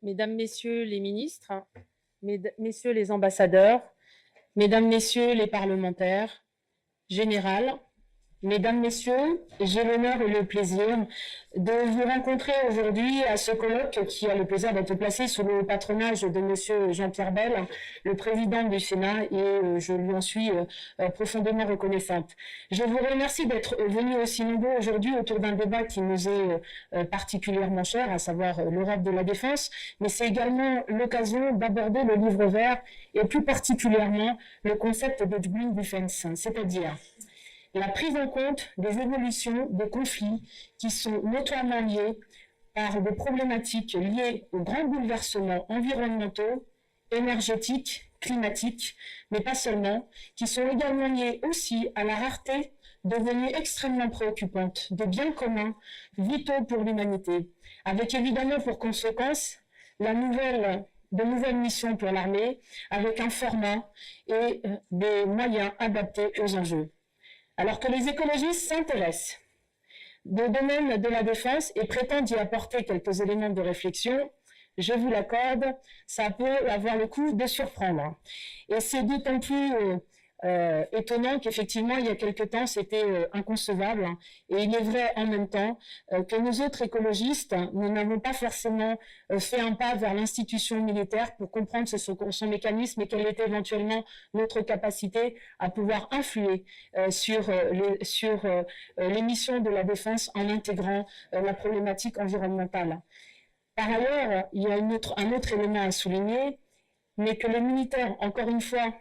Mesdames, Messieurs les ministres, Messieurs les ambassadeurs, Mesdames, Messieurs les parlementaires, général, Mesdames, Messieurs, j'ai l'honneur et le plaisir de vous rencontrer aujourd'hui à ce colloque qui a le plaisir d'être placé sous le patronage de Monsieur Jean-Pierre Bel, le président du Sénat, et je lui en suis profondément reconnaissante. Je vous remercie d'être venus aussi nombreux aujourd'hui autour d'un débat qui nous est particulièrement cher, à savoir l'Europe de la défense, mais c'est également l'occasion d'aborder le livre vert et plus particulièrement le concept de Green Defense, c'est-à-dire la prise en compte des évolutions des conflits qui sont notoirement liés par des problématiques liées aux grands bouleversements environnementaux, énergétiques, climatiques, mais pas seulement, qui sont également liés aussi à la rareté devenue extrêmement préoccupante de biens communs vitaux pour l'humanité, avec évidemment pour conséquence de nouvelles missions pour l'armée, avec un format et des moyens adaptés aux enjeux. Alors que les écologistes s'intéressent au domaine de la défense et prétendent y apporter quelques éléments de réflexion, je vous l'accorde, ça peut avoir le coup de surprendre. Et c'est d'autant plus étonnant qu'effectivement, il y a quelque temps, c'était inconcevable. Et il est vrai en même temps que nous autres écologistes, nous n'avons pas forcément fait un pas vers l'institution militaire pour comprendre son mécanisme et quelle était éventuellement notre capacité à pouvoir influer sur les missions de la défense en intégrant la problématique environnementale. Par ailleurs, il y a un autre élément à souligner, mais que les militaires, encore une fois,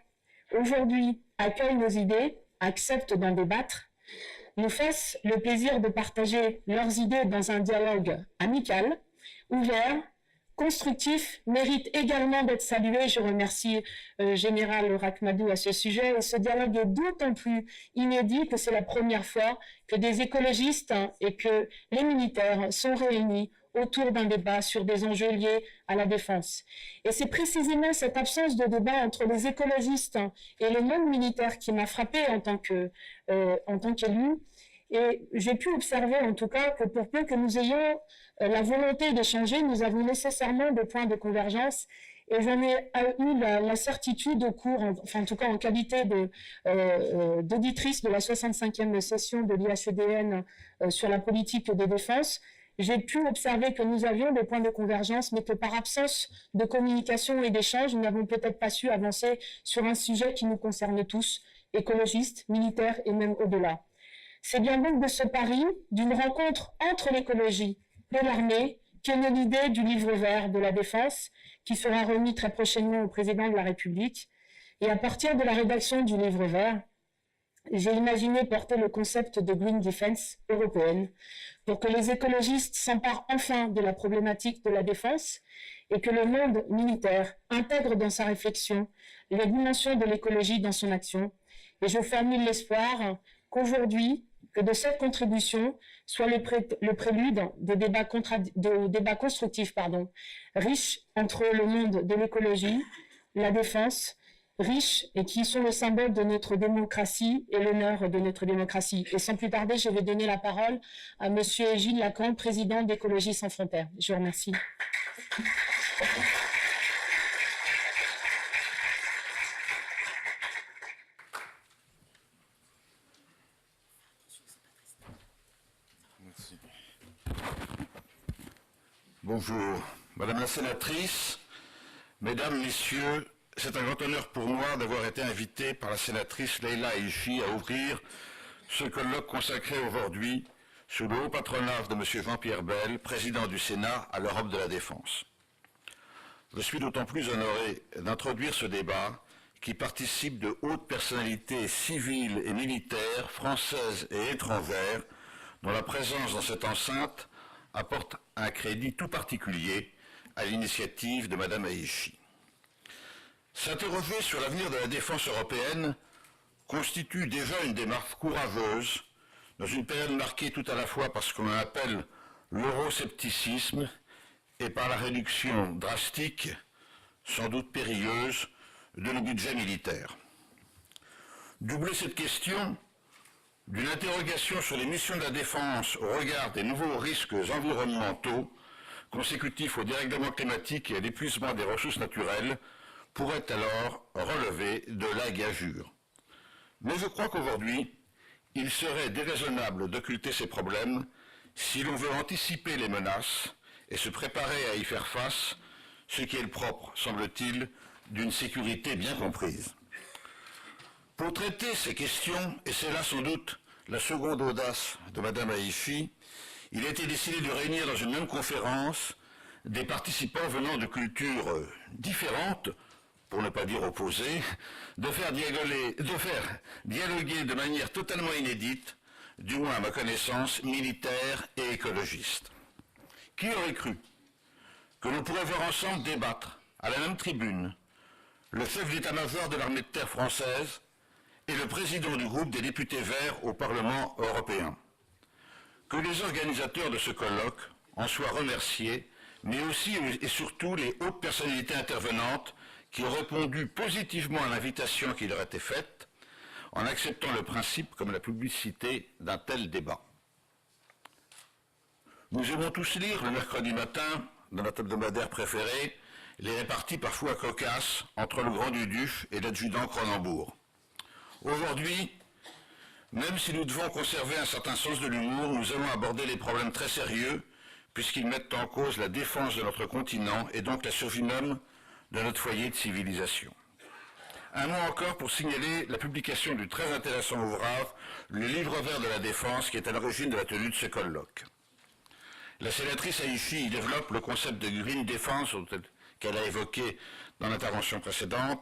aujourd'hui, accueillent nos idées, acceptent d'en débattre, nous fassent le plaisir de partager leurs idées dans un dialogue amical, ouvert, constructif, mérite également d'être salué. Je remercie Général Rakhmadou à ce sujet. Et ce dialogue est d'autant plus inédit que c'est la première fois que des écologistes et que les militaires sont réunis autour d'un débat sur des enjeux liés à la défense. Et c'est précisément cette absence de débat entre les écologistes et le monde militaire qui m'a frappée en tant qu'élu. Et j'ai pu observer en tout cas que pour peu que nous ayons la volonté d'échanger, nous avons nécessairement des points de convergence. Et j'en ai eu la certitude au cours, enfin en tout cas en qualité d'auditrice de la 65e session de l'IHEDN sur la politique de défense, j'ai pu observer que nous avions des points de convergence, mais que par absence de communication et d'échange, nous n'avons peut-être pas su avancer sur un sujet qui nous concerne tous, écologistes, militaires et même au-delà. C'est bien donc de ce pari, d'une rencontre entre l'écologie et l'armée, qu'est née l'idée du livre vert de la défense, qui sera remis très prochainement au président de la République. Et à partir de la rédaction du livre vert, j'ai imaginé porter le concept de Green Defense européenne pour que les écologistes s'emparent enfin de la problématique de la défense et que le monde militaire intègre dans sa réflexion les dimensions de l'écologie dans son action. Et je formule l'espoir qu'aujourd'hui, que de cette contribution soit le prélude de débats constructifs, riches entre le monde de l'écologie, la défense, riches et qui sont le symbole de notre démocratie et l'honneur de notre démocratie. Et sans plus tarder, je vais donner la parole à Monsieur Gilles Lacan, président d'Écologie sans frontières. Je vous remercie. Merci. Bonjour, Madame la sénatrice, Mesdames, Messieurs, c'est un grand honneur pour moi d'avoir été invité par la sénatrice Leïla Aïchi à ouvrir ce colloque consacré aujourd'hui sous le haut patronage de M. Jean-Pierre Bel, président du Sénat à l'Europe de la défense. Je suis d'autant plus honoré d'introduire ce débat qui participe de hautes personnalités civiles et militaires, françaises et étrangères, dont la présence dans cette enceinte apporte un crédit tout particulier à l'initiative de Mme Aïchi. S'interroger sur l'avenir de la défense européenne constitue déjà une démarche courageuse dans une période marquée tout à la fois par ce qu'on appelle l'euroscepticisme et par la réduction drastique, sans doute périlleuse, de nos budgets militaires. Doubler cette question d'une interrogation sur les missions de la défense au regard des nouveaux risques environnementaux consécutifs au dérèglement climatique et à l'épuisement des ressources naturelles, pourrait alors relever de la gageure. Mais je crois qu'aujourd'hui, il serait déraisonnable d'occulter ces problèmes si l'on veut anticiper les menaces et se préparer à y faire face, ce qui est le propre, semble-t-il, d'une sécurité bien comprise. Pour traiter ces questions, et c'est là sans doute la seconde audace de Mme Haïfi, il a été décidé de réunir dans une même conférence des participants venant de cultures différentes, pour ne pas dire opposées, de faire dialoguer de manière totalement inédite, du moins à ma connaissance, militaires et écologistes. Qui aurait cru que l'on pourrait voir ensemble débattre, à la même tribune, le chef d'état-major de l'armée de terre française et le président du groupe des députés verts au Parlement européen. Que les organisateurs de ce colloque en soient remerciés, mais aussi et surtout les hautes personnalités intervenantes qui ont répondu positivement à l'invitation qui leur était faite, en acceptant le principe comme la publicité d'un tel débat. Nous aimons tous lire le mercredi matin, dans notre hebdomadaire préféré, les réparties parfois cocasses entre le Grand Duduf et l'adjudant Cronenbourg. Aujourd'hui, même si nous devons conserver un certain sens de l'humour, nous allons aborder les problèmes très sérieux, puisqu'ils mettent en cause la défense de notre continent et donc la survie même de notre foyer de civilisation. Un mot encore pour signaler la publication du très intéressant ouvrage « Le livre vert de la défense » qui est à l'origine de la tenue de ce colloque. La sénatrice Haïfi y développe le concept de green defense qu'elle a évoqué dans l'intervention précédente,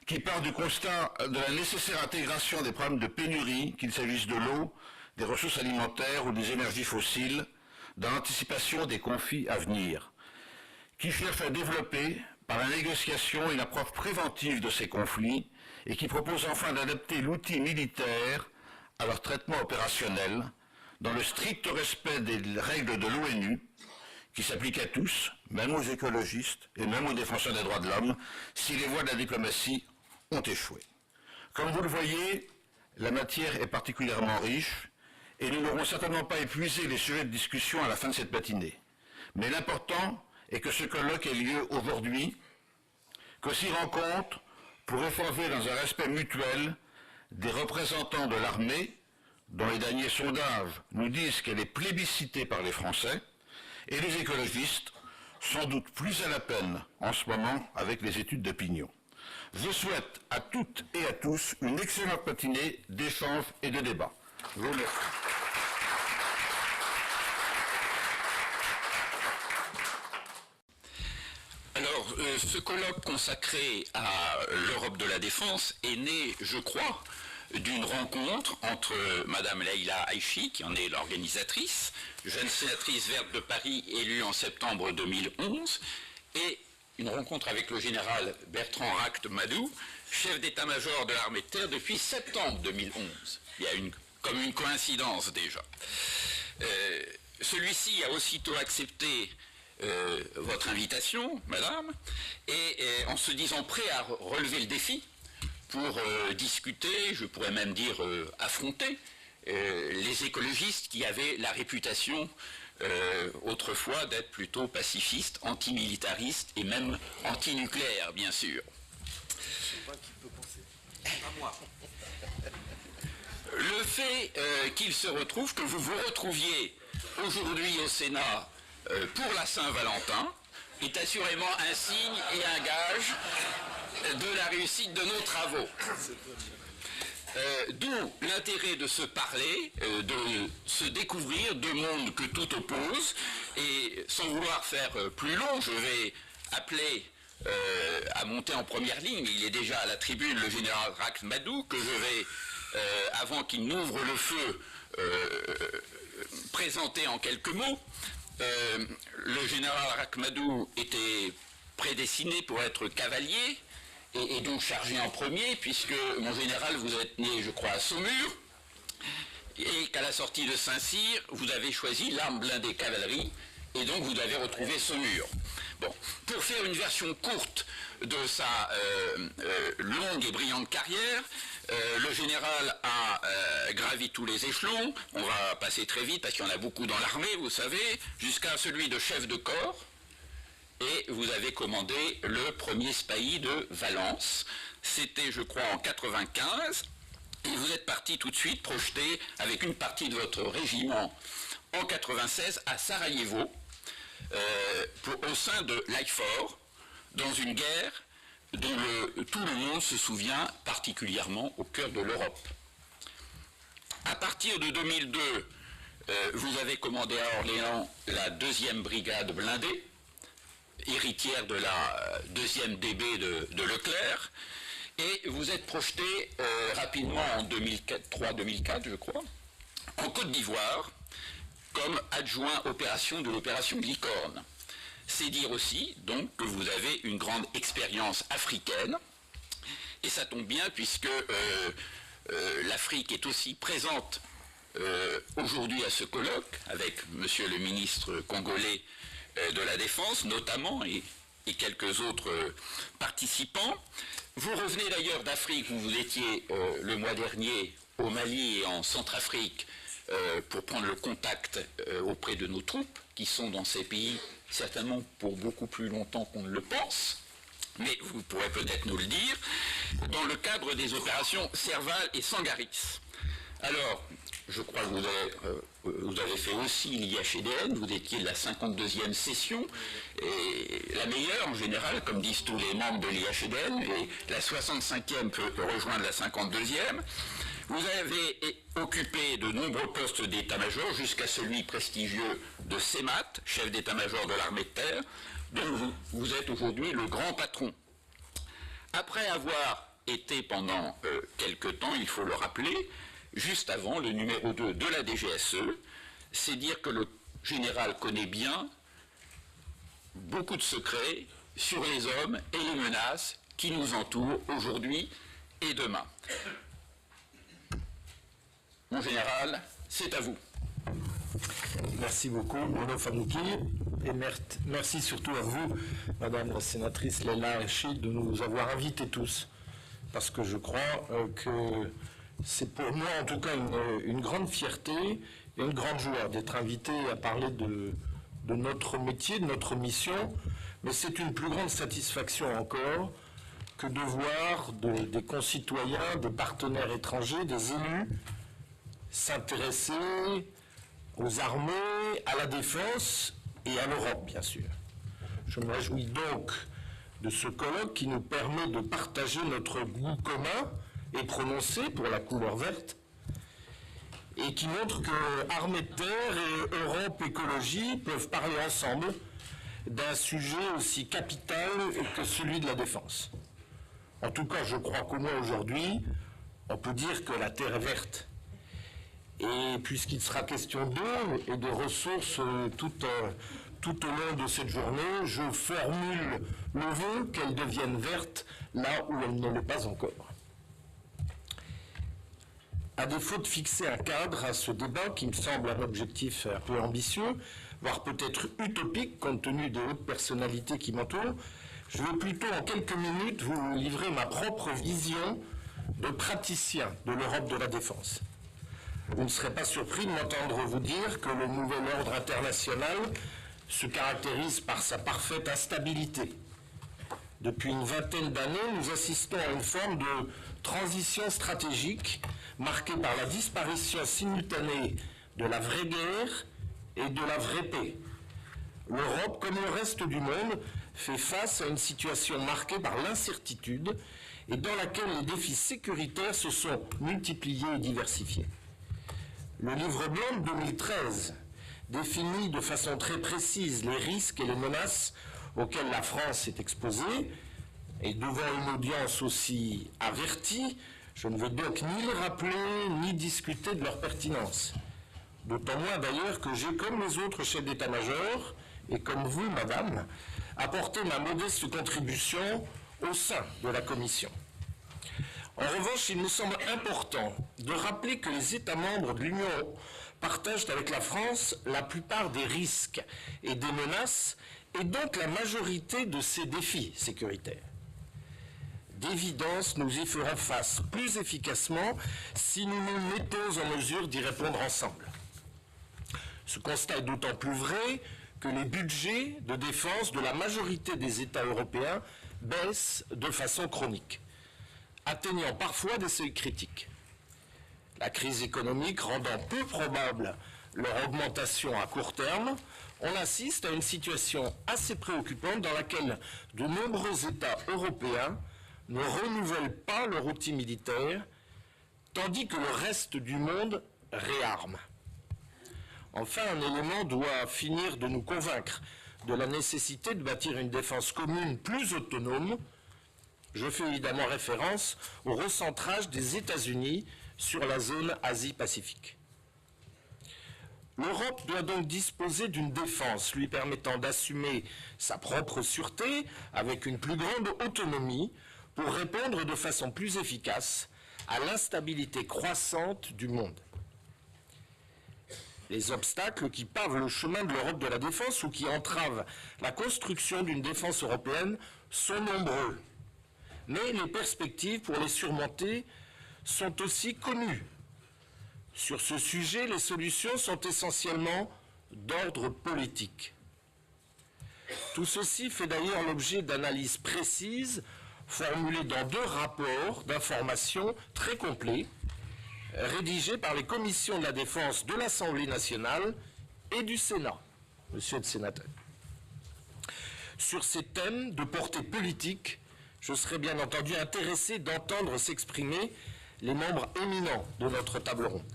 qui part du constat de la nécessaire intégration des problèmes de pénurie, qu'il s'agisse de l'eau, des ressources alimentaires ou des énergies fossiles, dans l'anticipation des conflits à venir, qui cherche à développer, par la négociation, une approche préventive de ces conflits et qui propose enfin d'adapter l'outil militaire à leur traitement opérationnel, dans le strict respect des règles de l'ONU, qui s'appliquent à tous, même aux écologistes et même aux défenseurs des droits de l'homme, si les voies de la diplomatie ont échoué. Comme vous le voyez, la matière est particulièrement riche et nous n'aurons certainement pas épuisé les sujets de discussion à la fin de cette matinée. Mais l'important est que ce colloque ait lieu aujourd'hui, que s'y rencontrent pour échanger dans un respect mutuel des représentants de l'armée, dont les derniers sondages nous disent qu'elle est plébiscitée par les Français, et les écologistes, sans doute plus à la peine en ce moment avec les études d'opinion. Je souhaite à toutes et à tous une excellente matinée d'échange et de débat. Je vous remercie. Alors, ce colloque consacré à l'Europe de la défense est né, je crois, d'une rencontre entre Madame Leïla Haïfi, qui en est l'organisatrice, jeune sénatrice verte de Paris élue en septembre 2011, et une rencontre avec le général Bertrand Ract-Madoux, chef d'état-major de l'armée de terre depuis septembre 2011. Il y a comme une coïncidence déjà. Celui-ci a aussitôt accepté votre invitation, madame, et en se disant prêt à relever le défi pour discuter, je pourrais même dire affronter, les écologistes qui avaient la réputation autrefois d'être plutôt pacifistes, antimilitaristes et même antinucléaires, bien sûr. Le fait qu'il se retrouve, que vous vous retrouviez aujourd'hui au Sénat pour la Saint-Valentin, est assurément un signe et un gage de la réussite de nos travaux. D'où l'intérêt de se parler, de se découvrir deux mondes que tout oppose, et sans vouloir faire plus long, je vais appeler à monter en première ligne, il est déjà à la tribune, le général Ract-Madoux, que je vais, avant qu'il n'ouvre le feu, présenter en quelques mots. Le général Ract-Madoux était prédestiné pour être cavalier, et donc chargé en premier, puisque, mon général, vous êtes né, je crois, à Saumur, et qu'à la sortie de Saint-Cyr, vous avez choisi l'arme blindée cavalerie, et donc vous avez retrouvé Saumur. Bon, pour faire une version courte de sa longue et brillante carrière, le général a gravi tous les échelons, on va passer très vite parce qu'il y en a beaucoup dans l'armée, vous savez, jusqu'à celui de chef de corps, et vous avez commandé le premier SPAI de Valence. C'était, je crois, en 95, et vous êtes parti tout de suite projeté avec une partie de votre régiment en 96 à Sarajevo, au sein de l'IFOR, dans une guerre dont tout le monde se souvient particulièrement au cœur de l'Europe. À partir de 2002, vous avez commandé à Orléans la 2e brigade blindée, héritière de la 2e DB de Leclerc, et vous êtes projeté rapidement en 2003-2004, je crois, en Côte d'Ivoire, comme adjoint opération de l'opération Licorne. C'est dire aussi, donc, que vous avez une grande expérience africaine, et ça tombe bien puisque l'Afrique est aussi présente aujourd'hui à ce colloque, avec monsieur le ministre congolais de la Défense, notamment, et quelques autres participants. Vous revenez d'ailleurs d'Afrique, où vous étiez le mois dernier au Mali et en Centrafrique, pour prendre le contact auprès de nos troupes, qui sont dans ces pays certainement pour beaucoup plus longtemps qu'on ne le pense, mais vous pourrez peut-être nous le dire, dans le cadre des opérations Serval et Sangaris. Alors, je crois que vous avez fait aussi l'IHEDN, vous étiez de la 52e session, et la meilleure en général, comme disent tous les membres de l'IHEDN, et la 65e peut rejoindre la 52e. Vous avez occupé de nombreux postes d'état-major, jusqu'à celui prestigieux de CEMAT, chef d'état-major de l'armée de terre, dont vous êtes aujourd'hui le grand patron. Après avoir été pendant quelque temps, il faut le rappeler, juste avant le numéro 2 de la DGSE, c'est dire que le général connaît bien beaucoup de secrets sur les hommes et les menaces qui nous entourent aujourd'hui et demain. Mon général, c'est à vous. Merci beaucoup, Bruno Fanouki, et merci surtout à vous, Madame la sénatrice Leila Haïchi, de nous avoir invités tous, parce que je crois que c'est pour moi en tout cas une grande fierté et une grande joie d'être invité à parler de notre métier, de notre mission, mais c'est une plus grande satisfaction encore que de voir des concitoyens, des partenaires étrangers, des élus s'intéresser aux armées, à la défense et à l'Europe, bien sûr. Je me réjouis donc de ce colloque qui nous permet de partager notre goût commun et prononcé pour la couleur verte, et qui montre que armée de terre et Europe écologie peuvent parler ensemble d'un sujet aussi capital que celui de la défense. En tout cas, je crois qu'au moins aujourd'hui, on peut dire que la terre est verte. Et puisqu'il sera question d'eau et de ressources tout au long de cette journée, je formule le vœu qu'elle devienne verte là où elle ne l'est pas encore. À défaut de fixer un cadre à ce débat qui me semble un objectif un peu ambitieux, voire peut-être utopique compte tenu des hautes personnalités qui m'entourent, je vais plutôt en quelques minutes vous livrer ma propre vision de praticien de l'Europe de la défense. Vous ne serez pas surpris de m'entendre vous dire que le nouvel ordre international se caractérise par sa parfaite instabilité. Depuis une vingtaine d'années, nous assistons à une forme de transition stratégique marquée par la disparition simultanée de la vraie guerre et de la vraie paix. L'Europe, comme le reste du monde, fait face à une situation marquée par l'incertitude et dans laquelle les défis sécuritaires se sont multipliés et diversifiés. Le livre blanc de 2013 définit de façon très précise les risques et les menaces auxquels la France est exposée, et devant une audience aussi avertie, je ne veux donc ni les rappeler, ni discuter de leur pertinence. D'autant moins d'ailleurs que j'ai, comme les autres chefs d'état-major, et comme vous, madame, apporté ma modeste contribution au sein de la commission. En revanche, il me semble important de rappeler que les États membres de l'Union partagent avec la France la plupart des risques et des menaces, et donc la majorité de ces défis sécuritaires. D'évidence, nous y ferons face plus efficacement si nous nous mettons en mesure d'y répondre ensemble. Ce constat est d'autant plus vrai que les budgets de défense de la majorité des États européens baissent de façon chronique, atteignant parfois des seuils critiques. La crise économique rendant peu probable leur augmentation à court terme, on assiste à une situation assez préoccupante dans laquelle de nombreux États européens ne renouvellent pas leur outil militaire, tandis que le reste du monde réarme. Enfin, un élément doit finir de nous convaincre de la nécessité de bâtir une défense commune plus autonome. Je fais évidemment référence au recentrage des États-Unis sur la zone Asie-Pacifique. L'Europe doit donc disposer d'une défense lui permettant d'assumer sa propre sûreté avec une plus grande autonomie pour répondre de façon plus efficace à l'instabilité croissante du monde. Les obstacles qui pavent le chemin de l'Europe de la défense ou qui entravent la construction d'une défense européenne sont nombreux. Mais les perspectives pour les surmonter sont aussi connues. Sur ce sujet, les solutions sont essentiellement d'ordre politique. Tout ceci fait d'ailleurs l'objet d'analyses précises formulées dans 2 rapports d'information très complets, rédigés par les commissions de la défense de l'Assemblée nationale et du Sénat. Monsieur le sénateur. Sur ces thèmes de portée politique, je serais bien entendu intéressé d'entendre s'exprimer les membres éminents de notre table ronde.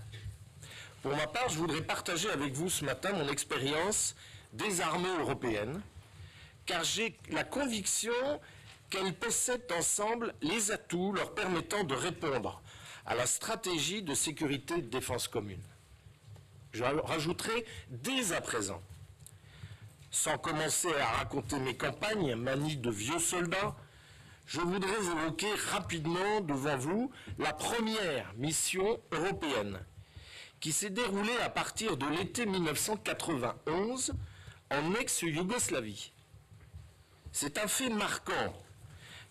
Pour ma part, je voudrais partager avec vous ce matin mon expérience des armées européennes, car j'ai la conviction qu'elles possèdent ensemble les atouts leur permettant de répondre à la stratégie de sécurité et de défense commune. Je rajouterai dès à présent, sans commencer à raconter mes campagnes manies de vieux soldats, je voudrais évoquer rapidement devant vous la première mission européenne qui s'est déroulée à partir de l'été 1991 en ex-Yougoslavie. C'est un fait marquant,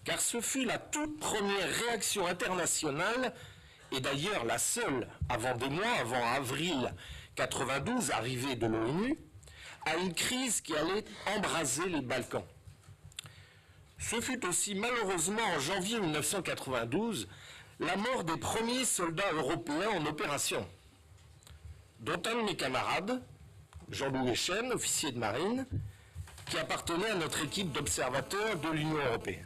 car ce fut la toute première réaction internationale, et d'ailleurs la seule avant des mois, avant avril 92, arrivée de l'ONU, à une crise qui allait embraser les Balkans. Ce fut aussi malheureusement en janvier 1992 la mort des premiers soldats européens en opération, dont un de mes camarades, Jean-Louis Echen, officier de marine, qui appartenait à notre équipe d'observateurs de l'Union européenne.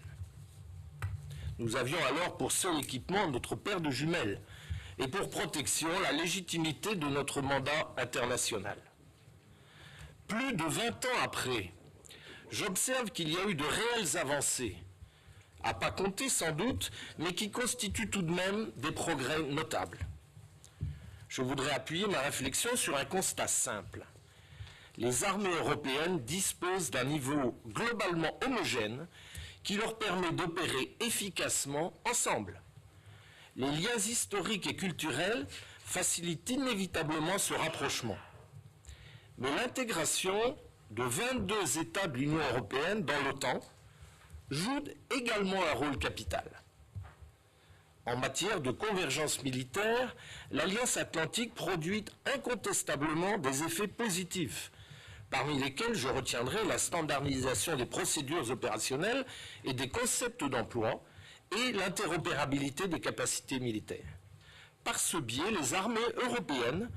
Nous avions alors pour seul équipement notre paire de jumelles et pour protection la légitimité de notre mandat international. Plus de 20 ans après, j'observe qu'il y a eu de réelles avancées, à pas compter sans doute, mais qui constituent tout de même des progrès notables. Je voudrais appuyer ma réflexion sur un constat simple. Les armées européennes disposent d'un niveau globalement homogène qui leur permet d'opérer efficacement ensemble. Les liens historiques et culturels facilitent inévitablement ce rapprochement. Mais l'intégration de 22 États de l'Union européenne dans l'OTAN joue également un rôle capital. En matière de convergence militaire, l'Alliance atlantique produit incontestablement des effets positifs, parmi lesquels je retiendrai la standardisation des procédures opérationnelles et des concepts d'emploi et l'interopérabilité des capacités militaires. Par ce biais, les armées européennes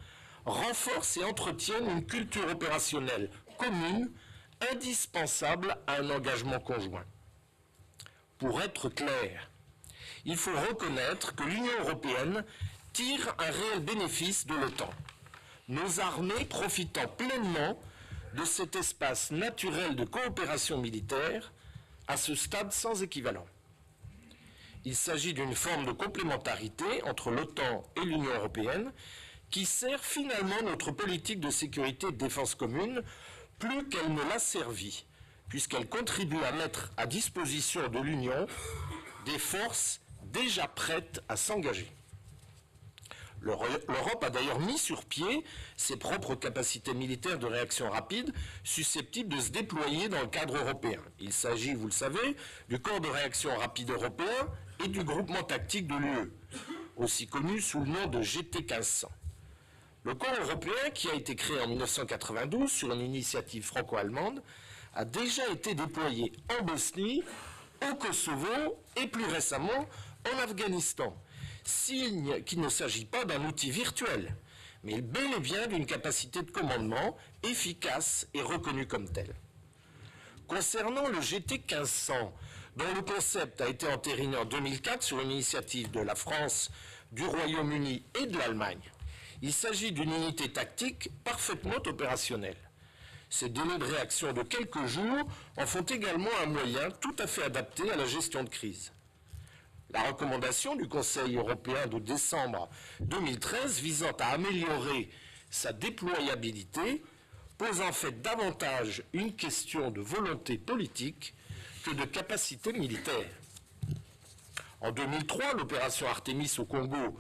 renforcent et entretiennent une culture opérationnelle commune, indispensable à un engagement conjoint. Pour être clair, il faut reconnaître que l'Union européenne tire un réel bénéfice de l'OTAN, nos armées profitant pleinement de cet espace naturel de coopération militaire, à ce stade sans équivalent. Il s'agit d'une forme de complémentarité entre l'OTAN et l'Union européenne qui sert finalement notre politique de sécurité et de défense commune plus qu'elle ne l'a servi, puisqu'elle contribue à mettre à disposition de l'Union des forces déjà prêtes à s'engager. L'Europe a d'ailleurs mis sur pied ses propres capacités militaires de réaction rapide susceptibles de se déployer dans le cadre européen. Il s'agit, vous le savez, du corps de réaction rapide européen et du groupement tactique de l'UE, aussi connu sous le nom de GT 1500. Le corps européen, qui a été créé en 1992 sur une initiative franco-allemande, a déjà été déployé en Bosnie, au Kosovo et plus récemment en Afghanistan, signe qu'il ne s'agit pas d'un outil virtuel, mais bel et bien d'une capacité de commandement efficace et reconnue comme telle. Concernant le GT 1500, dont le concept a été entériné en 2004 sur une initiative de la France, du Royaume-Uni et de l'Allemagne, il s'agit d'une unité tactique parfaitement opérationnelle. Ces délais de réaction de quelques jours en font également un moyen tout à fait adapté à la gestion de crise. La recommandation du Conseil européen de décembre 2013 visant à améliorer sa déployabilité pose en fait davantage une question de volonté politique que de capacité militaire. En 2003, l'opération Artemis au Congo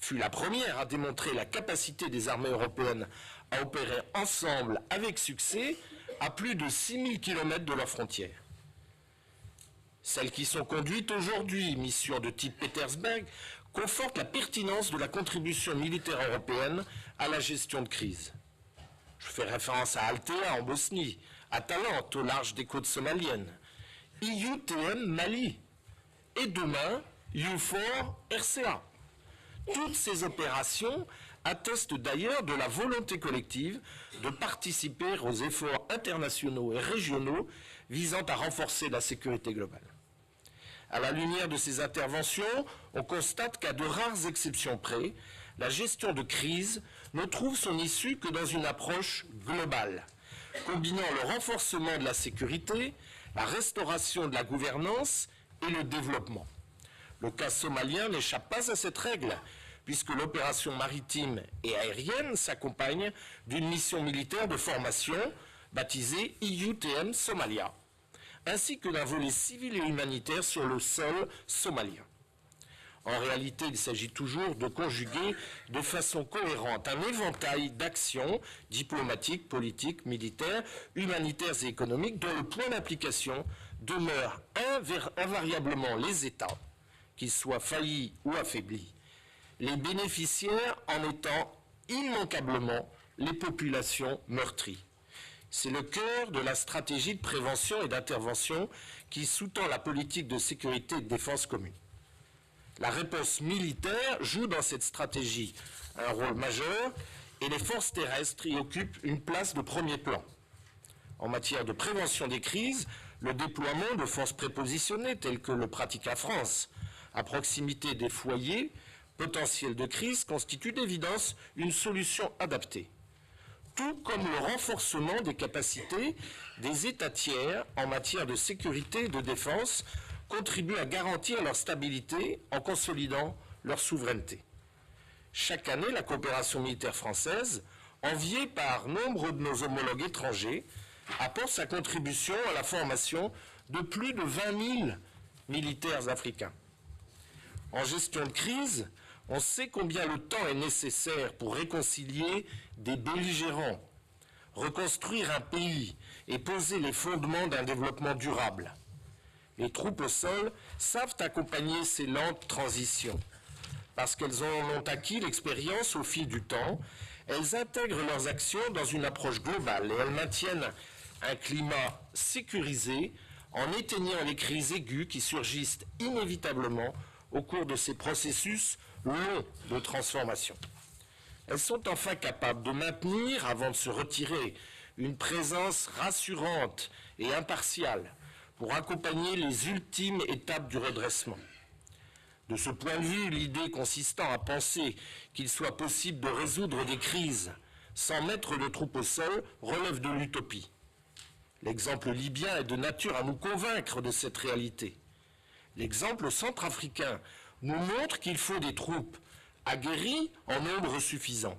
fut la première à démontrer la capacité des armées européennes à opérer ensemble avec succès à plus de 6000 km de leurs frontières. Celles qui sont conduites aujourd'hui, mission de type Petersberg, confortent la pertinence de la contribution militaire européenne à la gestion de crise. Je fais référence à Althea en Bosnie, Atalante au large des côtes somaliennes, EUTM Mali et demain EUFOR RCA. Toutes ces opérations attestent d'ailleurs de la volonté collective de participer aux efforts internationaux et régionaux visant à renforcer la sécurité globale. À la lumière de ces interventions, on constate qu'à de rares exceptions près, la gestion de crise ne trouve son issue que dans une approche globale, combinant le renforcement de la sécurité, la restauration de la gouvernance et le développement. Le cas somalien n'échappe pas à cette règle, puisque l'opération maritime et aérienne s'accompagne d'une mission militaire de formation baptisée EUTM Somalia, ainsi que d'un volet civil et humanitaire sur le sol somalien. En réalité, il s'agit toujours de conjuguer de façon cohérente un éventail d'actions diplomatiques, politiques, militaires, humanitaires et économiques dont le point d'application demeure invariablement les États, qu'ils soient faillis ou affaiblis, les bénéficiaires en étant immanquablement les populations meurtries. C'est le cœur de la stratégie de prévention et d'intervention qui sous-tend la politique de sécurité et de défense commune. La réponse militaire joue dans cette stratégie un rôle majeur et les forces terrestres y occupent une place de premier plan. En matière de prévention des crises, le déploiement de forces prépositionnées telles que le pratique la France, à proximité des foyers potentiels de crise, constitue d'évidence une solution adaptée. Tout comme le renforcement des capacités des États tiers en matière de sécurité et de défense contribue à garantir leur stabilité en consolidant leur souveraineté. Chaque année, la coopération militaire française, enviée par nombre de nos homologues étrangers, apporte sa contribution à la formation de plus de 20 000 militaires africains. En gestion de crise, on sait combien le temps est nécessaire pour réconcilier des belligérants, reconstruire un pays et poser les fondements d'un développement durable. Les troupes au sol savent accompagner ces lentes transitions. Parce qu'elles en ont acquis l'expérience au fil du temps, elles intègrent leurs actions dans une approche globale et elles maintiennent un climat sécurisé en éteignant les crises aiguës qui surgissent inévitablement au cours de ces processus longs de transformation. Elles sont enfin capables de maintenir, avant de se retirer, une présence rassurante et impartiale pour accompagner les ultimes étapes du redressement. De ce point de vue, l'idée consistant à penser qu'il soit possible de résoudre des crises sans mettre de troupes au sol relève de l'utopie. L'exemple libyen est de nature à nous convaincre de cette réalité. L'exemple centrafricain nous montre qu'il faut des troupes aguerries en nombre suffisant.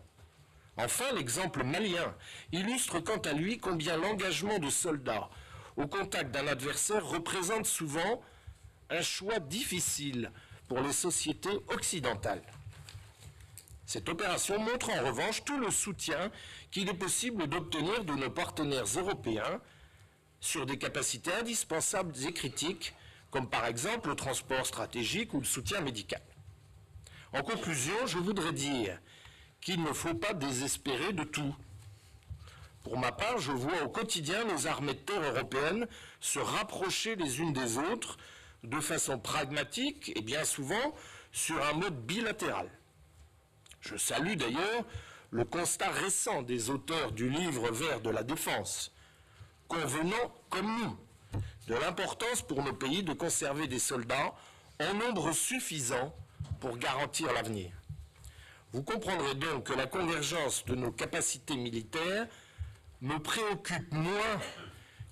Enfin, l'exemple malien illustre quant à lui combien l'engagement de soldats au contact d'un adversaire représente souvent un choix difficile pour les sociétés occidentales. Cette opération montre en revanche tout le soutien qu'il est possible d'obtenir de nos partenaires européens sur des capacités indispensables et critiques, comme par exemple le transport stratégique ou le soutien médical. En conclusion, je voudrais dire qu'il ne faut pas désespérer de tout. Pour ma part, je vois au quotidien les armées de terre européennes se rapprocher les unes des autres de façon pragmatique et bien souvent sur un mode bilatéral. Je salue d'ailleurs le constat récent des auteurs du livre vert de la défense, convenant comme nous de l'importance pour nos pays de conserver des soldats en nombre suffisant pour garantir l'avenir. Vous comprendrez donc que la convergence de nos capacités militaires me préoccupe moins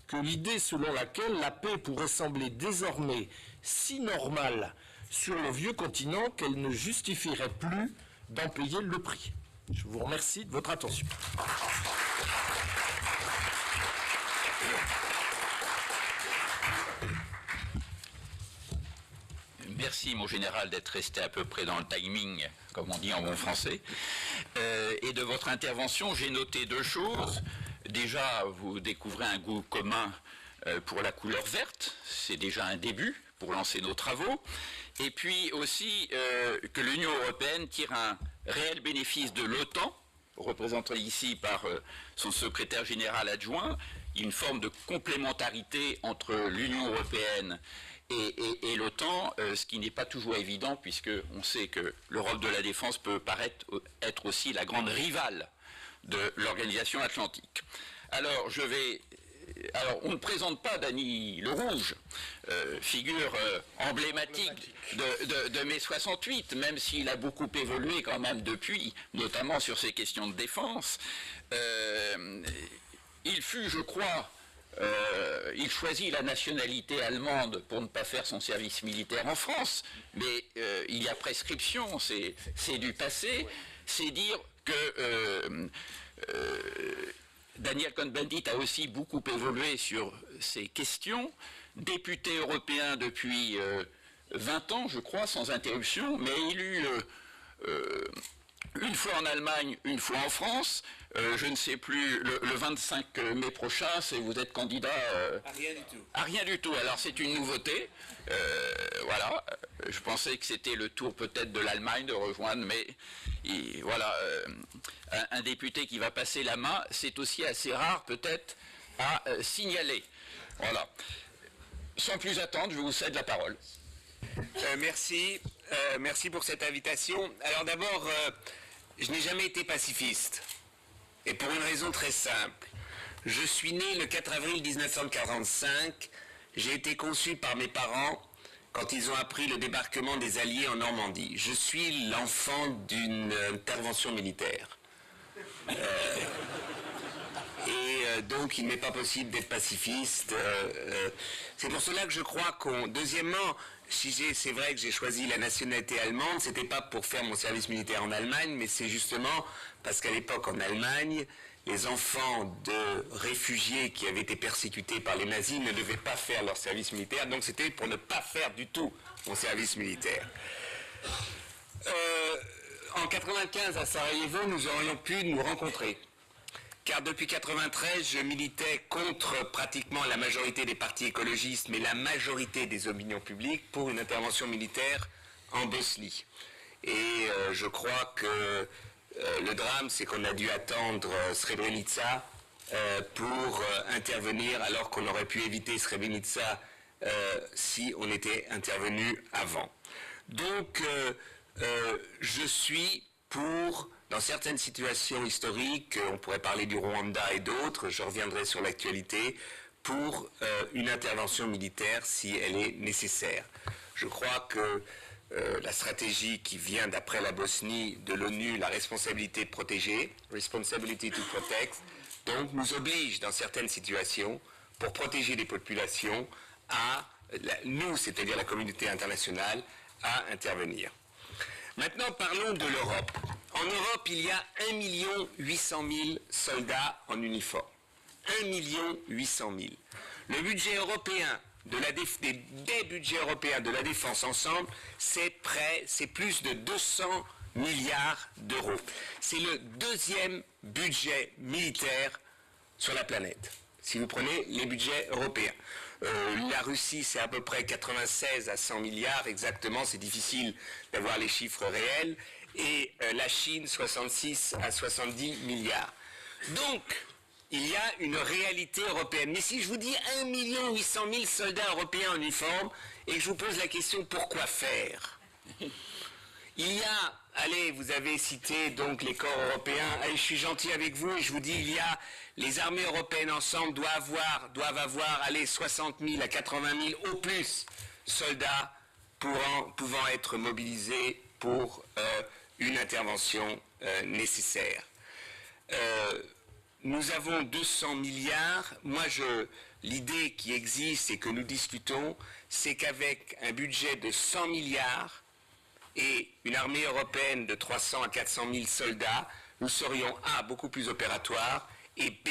que l'idée selon laquelle la paix pourrait sembler désormais si normale sur le vieux continent qu'elle ne justifierait plus d'en payer le prix. Je vous remercie de votre attention. Merci, mon général, d'être resté à peu près dans le timing, comme on dit en bon français. Et de votre intervention, j'ai noté deux choses. Déjà, vous découvrez un goût commun pour la couleur verte. C'est déjà un début pour lancer nos travaux. Et puis aussi que l'Union européenne tire un réel bénéfice de l'OTAN, représenté ici par son secrétaire général adjoint, une forme de complémentarité entre l'Union européenne et l'OTAN, ce qui n'est pas toujours évident, puisqu'on sait que l'Europe de la défense peut paraître être aussi la grande rivale de l'organisation atlantique. Alors, on ne présente pas Dany le Rouge, figure emblématique de mai 68, même s'il a beaucoup évolué quand même depuis, notamment sur ces questions de défense. Il fut, je crois, il choisit la nationalité allemande pour ne pas faire son service militaire en France, mais il y a prescription, c'est du passé, c'est dire que Daniel Cohn-Bendit a aussi beaucoup évolué sur ces questions, député européen depuis 20 ans, je crois, sans interruption, mais élu une fois en Allemagne, une fois en France, je ne sais plus, le 25 mai prochain, vous êtes candidat à rien du tout. À rien du tout, alors c'est une nouveauté, voilà, je pensais que c'était le tour peut-être de l'Allemagne de rejoindre, mais voilà, un député qui va passer la main, c'est aussi assez rare peut-être à signaler. Voilà. Sans plus attendre, je vous cède la parole. Merci pour cette invitation. Alors d'abord, je n'ai jamais été pacifiste. Et pour une raison très simple. Je suis né le 4 avril 1945. J'ai été conçu par mes parents quand ils ont appris le débarquement des Alliés en Normandie. Je suis l'enfant d'une intervention militaire. Donc il n'est pas possible d'être pacifiste. C'est pour cela que je crois deuxièmement, c'est vrai que j'ai choisi la nationalité allemande, c'était pas pour faire mon service militaire en Allemagne, mais c'est justement parce qu'à l'époque en Allemagne, les enfants de réfugiés qui avaient été persécutés par les nazis ne devaient pas faire leur service militaire, donc c'était pour ne pas faire du tout mon service militaire. En 95 à Sarajevo, nous aurions pu nous rencontrer. Car depuis 1993, je militais contre pratiquement la majorité des partis écologistes, mais la majorité des opinions publiques pour une intervention militaire en Bosnie. Et je crois que le drame, c'est qu'on a dû attendre Srebrenica pour intervenir, alors qu'on aurait pu éviter Srebrenica si on était intervenu avant. Donc, je suis pour... Dans certaines situations historiques, on pourrait parler du Rwanda et d'autres, je reviendrai sur l'actualité, pour une intervention militaire si elle est nécessaire. Je crois que la stratégie qui vient d'après la Bosnie de l'ONU, la responsabilité de protéger, responsibility to protect, donc nous oblige dans certaines situations, pour protéger les populations, nous, c'est-à-dire la communauté internationale, à intervenir. Maintenant, parlons de l'Europe. En Europe, il y a 1 800 000 soldats en uniforme. 1 800 000. Le budget européen, des budgets européens de la défense ensemble, c'est plus de 200 milliards d'euros. C'est le deuxième budget militaire sur la planète, si vous prenez les budgets européens. La Russie, c'est à peu près 96 à 100 milliards exactement, c'est difficile d'avoir les chiffres réels. et la Chine 66 à 70 milliards. Donc, il y a une réalité européenne. Mais si je vous dis 1 800 000 soldats européens en uniforme et que je vous pose la question pourquoi faire? Il y a, allez, vous avez cité donc les corps européens, allez, je suis gentil avec vous et je vous dis, il y a les armées européennes ensemble doivent avoir, allez, 60 000 à 80 000 au plus soldats pouvant être mobilisés pour une intervention nécessaire. Nous avons 200 milliards. Moi, l'idée qui existe et que nous discutons, c'est qu'avec un budget de 100 milliards et une armée européenne de 300 à 400 000 soldats, nous serions A, beaucoup plus opératoires, et B,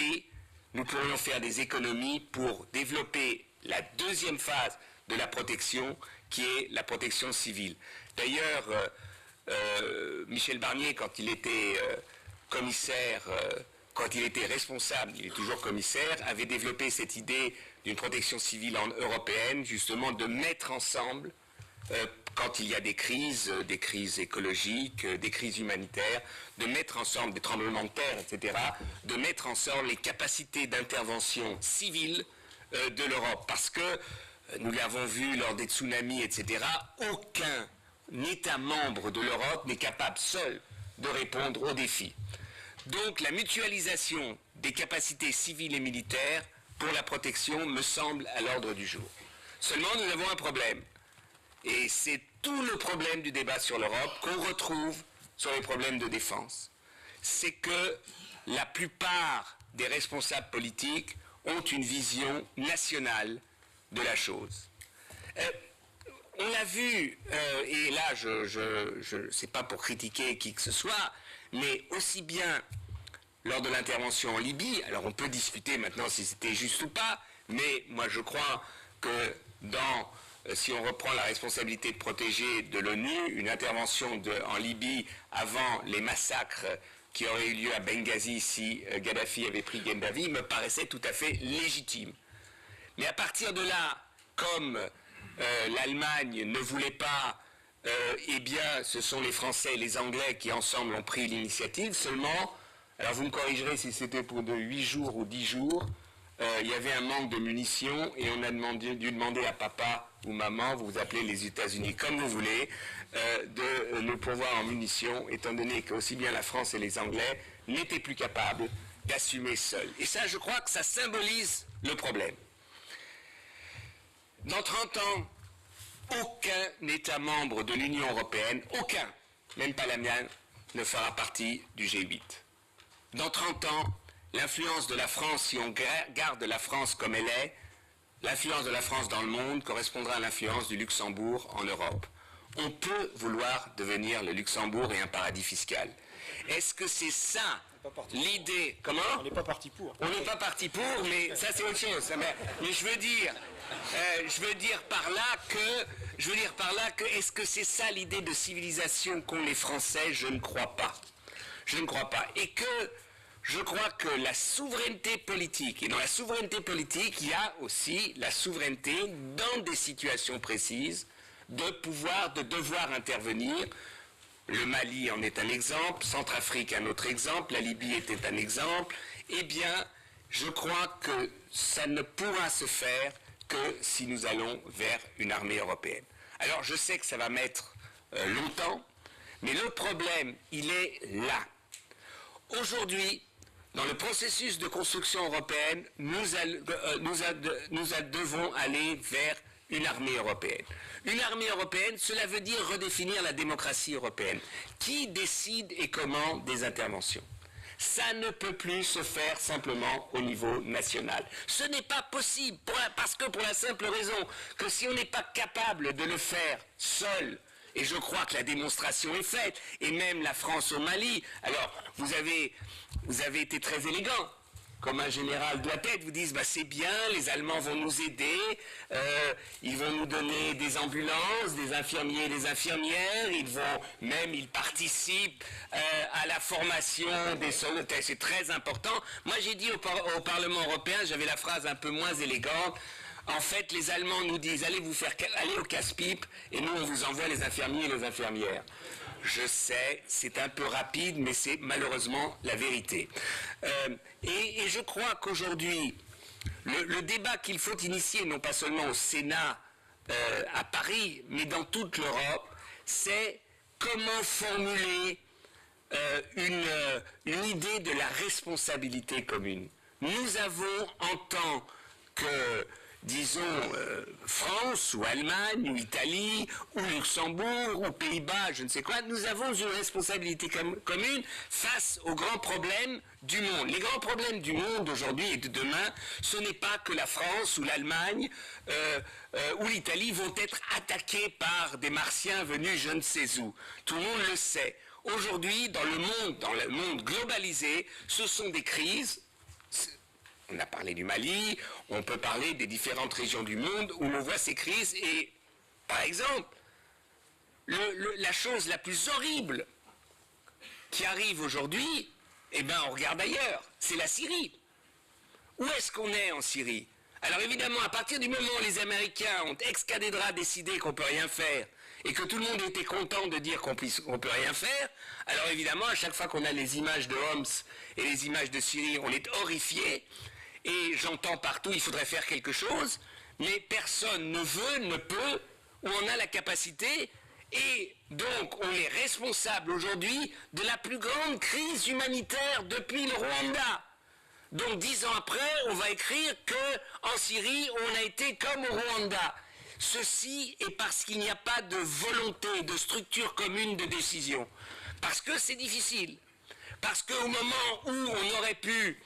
nous pourrions faire des économies pour développer la deuxième phase de la protection, qui est la protection civile. D'ailleurs, Michel Barnier, quand il était commissaire, quand il était responsable, il est toujours commissaire, avait développé cette idée d'une protection civile européenne, justement de mettre ensemble, quand il y a des crises écologiques, des crises humanitaires, de mettre ensemble des tremblements de terre, etc., de mettre ensemble les capacités d'intervention civile de l'Europe. Parce que, nous l'avons vu lors des tsunamis, etc., aucun État membre de l'Europe n'est capable seul de répondre aux défis. Donc la mutualisation des capacités civiles et militaires pour la protection me semble à l'ordre du jour. Seulement, nous avons un problème. Et c'est tout le problème du débat sur l'Europe qu'on retrouve sur les problèmes de défense. C'est que la plupart des responsables politiques ont une vision nationale de la chose. On l'a vu, et là, c'est pas pour critiquer qui que ce soit, mais aussi bien lors de l'intervention en Libye, alors on peut discuter maintenant si c'était juste ou pas, mais moi je crois que si on reprend la responsabilité de protéger de l'ONU, une intervention en Libye avant les massacres qui auraient eu lieu à Benghazi si Kadhafi avait pris Gendavi me paraissait tout à fait légitime. Mais à partir de là, comme l'Allemagne ne voulait pas, eh bien ce sont les Français et les Anglais qui ensemble ont pris l'initiative seulement. Alors vous me corrigerez si c'était pour de 8 jours ou 10 jours, il y avait un manque de munitions et on a dû demander à papa ou maman, vous vous appelez les États-Unis comme vous voulez, de nous pourvoir en munitions, étant donné qu'aussi bien la France et les Anglais n'étaient plus capables d'assumer seuls. Et ça, je crois que ça symbolise le problème. Dans 30 ans, aucun État membre de l'Union européenne, aucun, même pas la mienne, ne fera partie du G8. Dans 30 ans, l'influence de la France, si on garde la France comme elle est, l'influence de la France dans le monde correspondra à l'influence du Luxembourg en Europe. On peut vouloir devenir le Luxembourg et un paradis fiscal. Est-ce que c'est ça l'idée? Comment? On n'est pas parti pour. On n'est pas parti pour, mais ça c'est autre chose. Mais je veux dire par là que est-ce que c'est ça l'idée de civilisation qu'ont les Français? Je ne crois pas. Je ne crois pas. Et que je crois que la souveraineté politique, et dans la souveraineté politique, il y a aussi la souveraineté dans des situations précises de devoir intervenir. Le Mali en est un exemple, Centrafrique un autre exemple, la Libye était un exemple. Eh bien, je crois que ça ne pourra se faire que si nous allons vers une armée européenne. Alors, je sais que ça va mettre longtemps, mais le problème, il est là. Aujourd'hui, dans le processus de construction européenne, nous devons aller vers une armée européenne. Une armée européenne, cela veut dire redéfinir la démocratie européenne. Qui décide et comment des interventions? Ça ne peut plus se faire simplement au niveau national. Ce n'est pas possible, parce que pour la simple raison que si on n'est pas capable de le faire seul, et je crois que la démonstration est faite, et même la France au Mali, alors vous avez été très élégant, comme un général doit être, vous dites, bah, c'est bien, les Allemands vont nous aider, ils vont nous donner des ambulances, des infirmiers et des infirmières, ils participent à la formation des soldats, c'est très important. Moi j'ai dit au Parlement européen, j'avais la phrase un peu moins élégante, en fait les Allemands nous disent, allez au casse-pipe, et nous on vous envoie les infirmiers et les infirmières. Je sais, c'est un peu rapide, mais c'est malheureusement la vérité. Et je crois qu'aujourd'hui, le débat qu'il faut initier, non pas seulement au Sénat, à Paris, mais dans toute l'Europe, c'est comment formuler une idée de la responsabilité commune. Nous avons, en tant que, disons, France ou Allemagne ou Italie ou Luxembourg ou Pays-Bas, je ne sais quoi, nous avons une responsabilité commune face aux grands problèmes du monde. Les grands problèmes du monde aujourd'hui et de demain, ce n'est pas que la France ou l'Allemagne ou l'Italie vont être attaqués par des martiens venus je ne sais où. Tout le monde le sait. Aujourd'hui, dans le monde globalisé, ce sont des crises. On a parlé du Mali, on peut parler des différentes régions du monde où on voit ces crises et, par exemple, la chose la plus horrible qui arrive aujourd'hui, eh bien, on regarde ailleurs, c'est la Syrie. Où est-ce qu'on est en Syrie? Alors évidemment, à partir du moment où les Américains ont ex cathedra décidé qu'on ne peut rien faire et que tout le monde était content de dire qu'on ne peut rien faire, alors évidemment, à chaque fois qu'on a les images de Homs et les images de Syrie, on est horrifié. Et j'entends partout, il faudrait faire quelque chose, mais personne ne veut, ne peut, ou on a la capacité, et donc on est responsable aujourd'hui de la plus grande crise humanitaire depuis le Rwanda. Donc 10 ans après, on va écrire qu'en Syrie, on a été comme au Rwanda. Ceci est parce qu'il n'y a pas de volonté, de structure commune de décision. Parce que c'est difficile. Parce qu'au moment où on aurait pu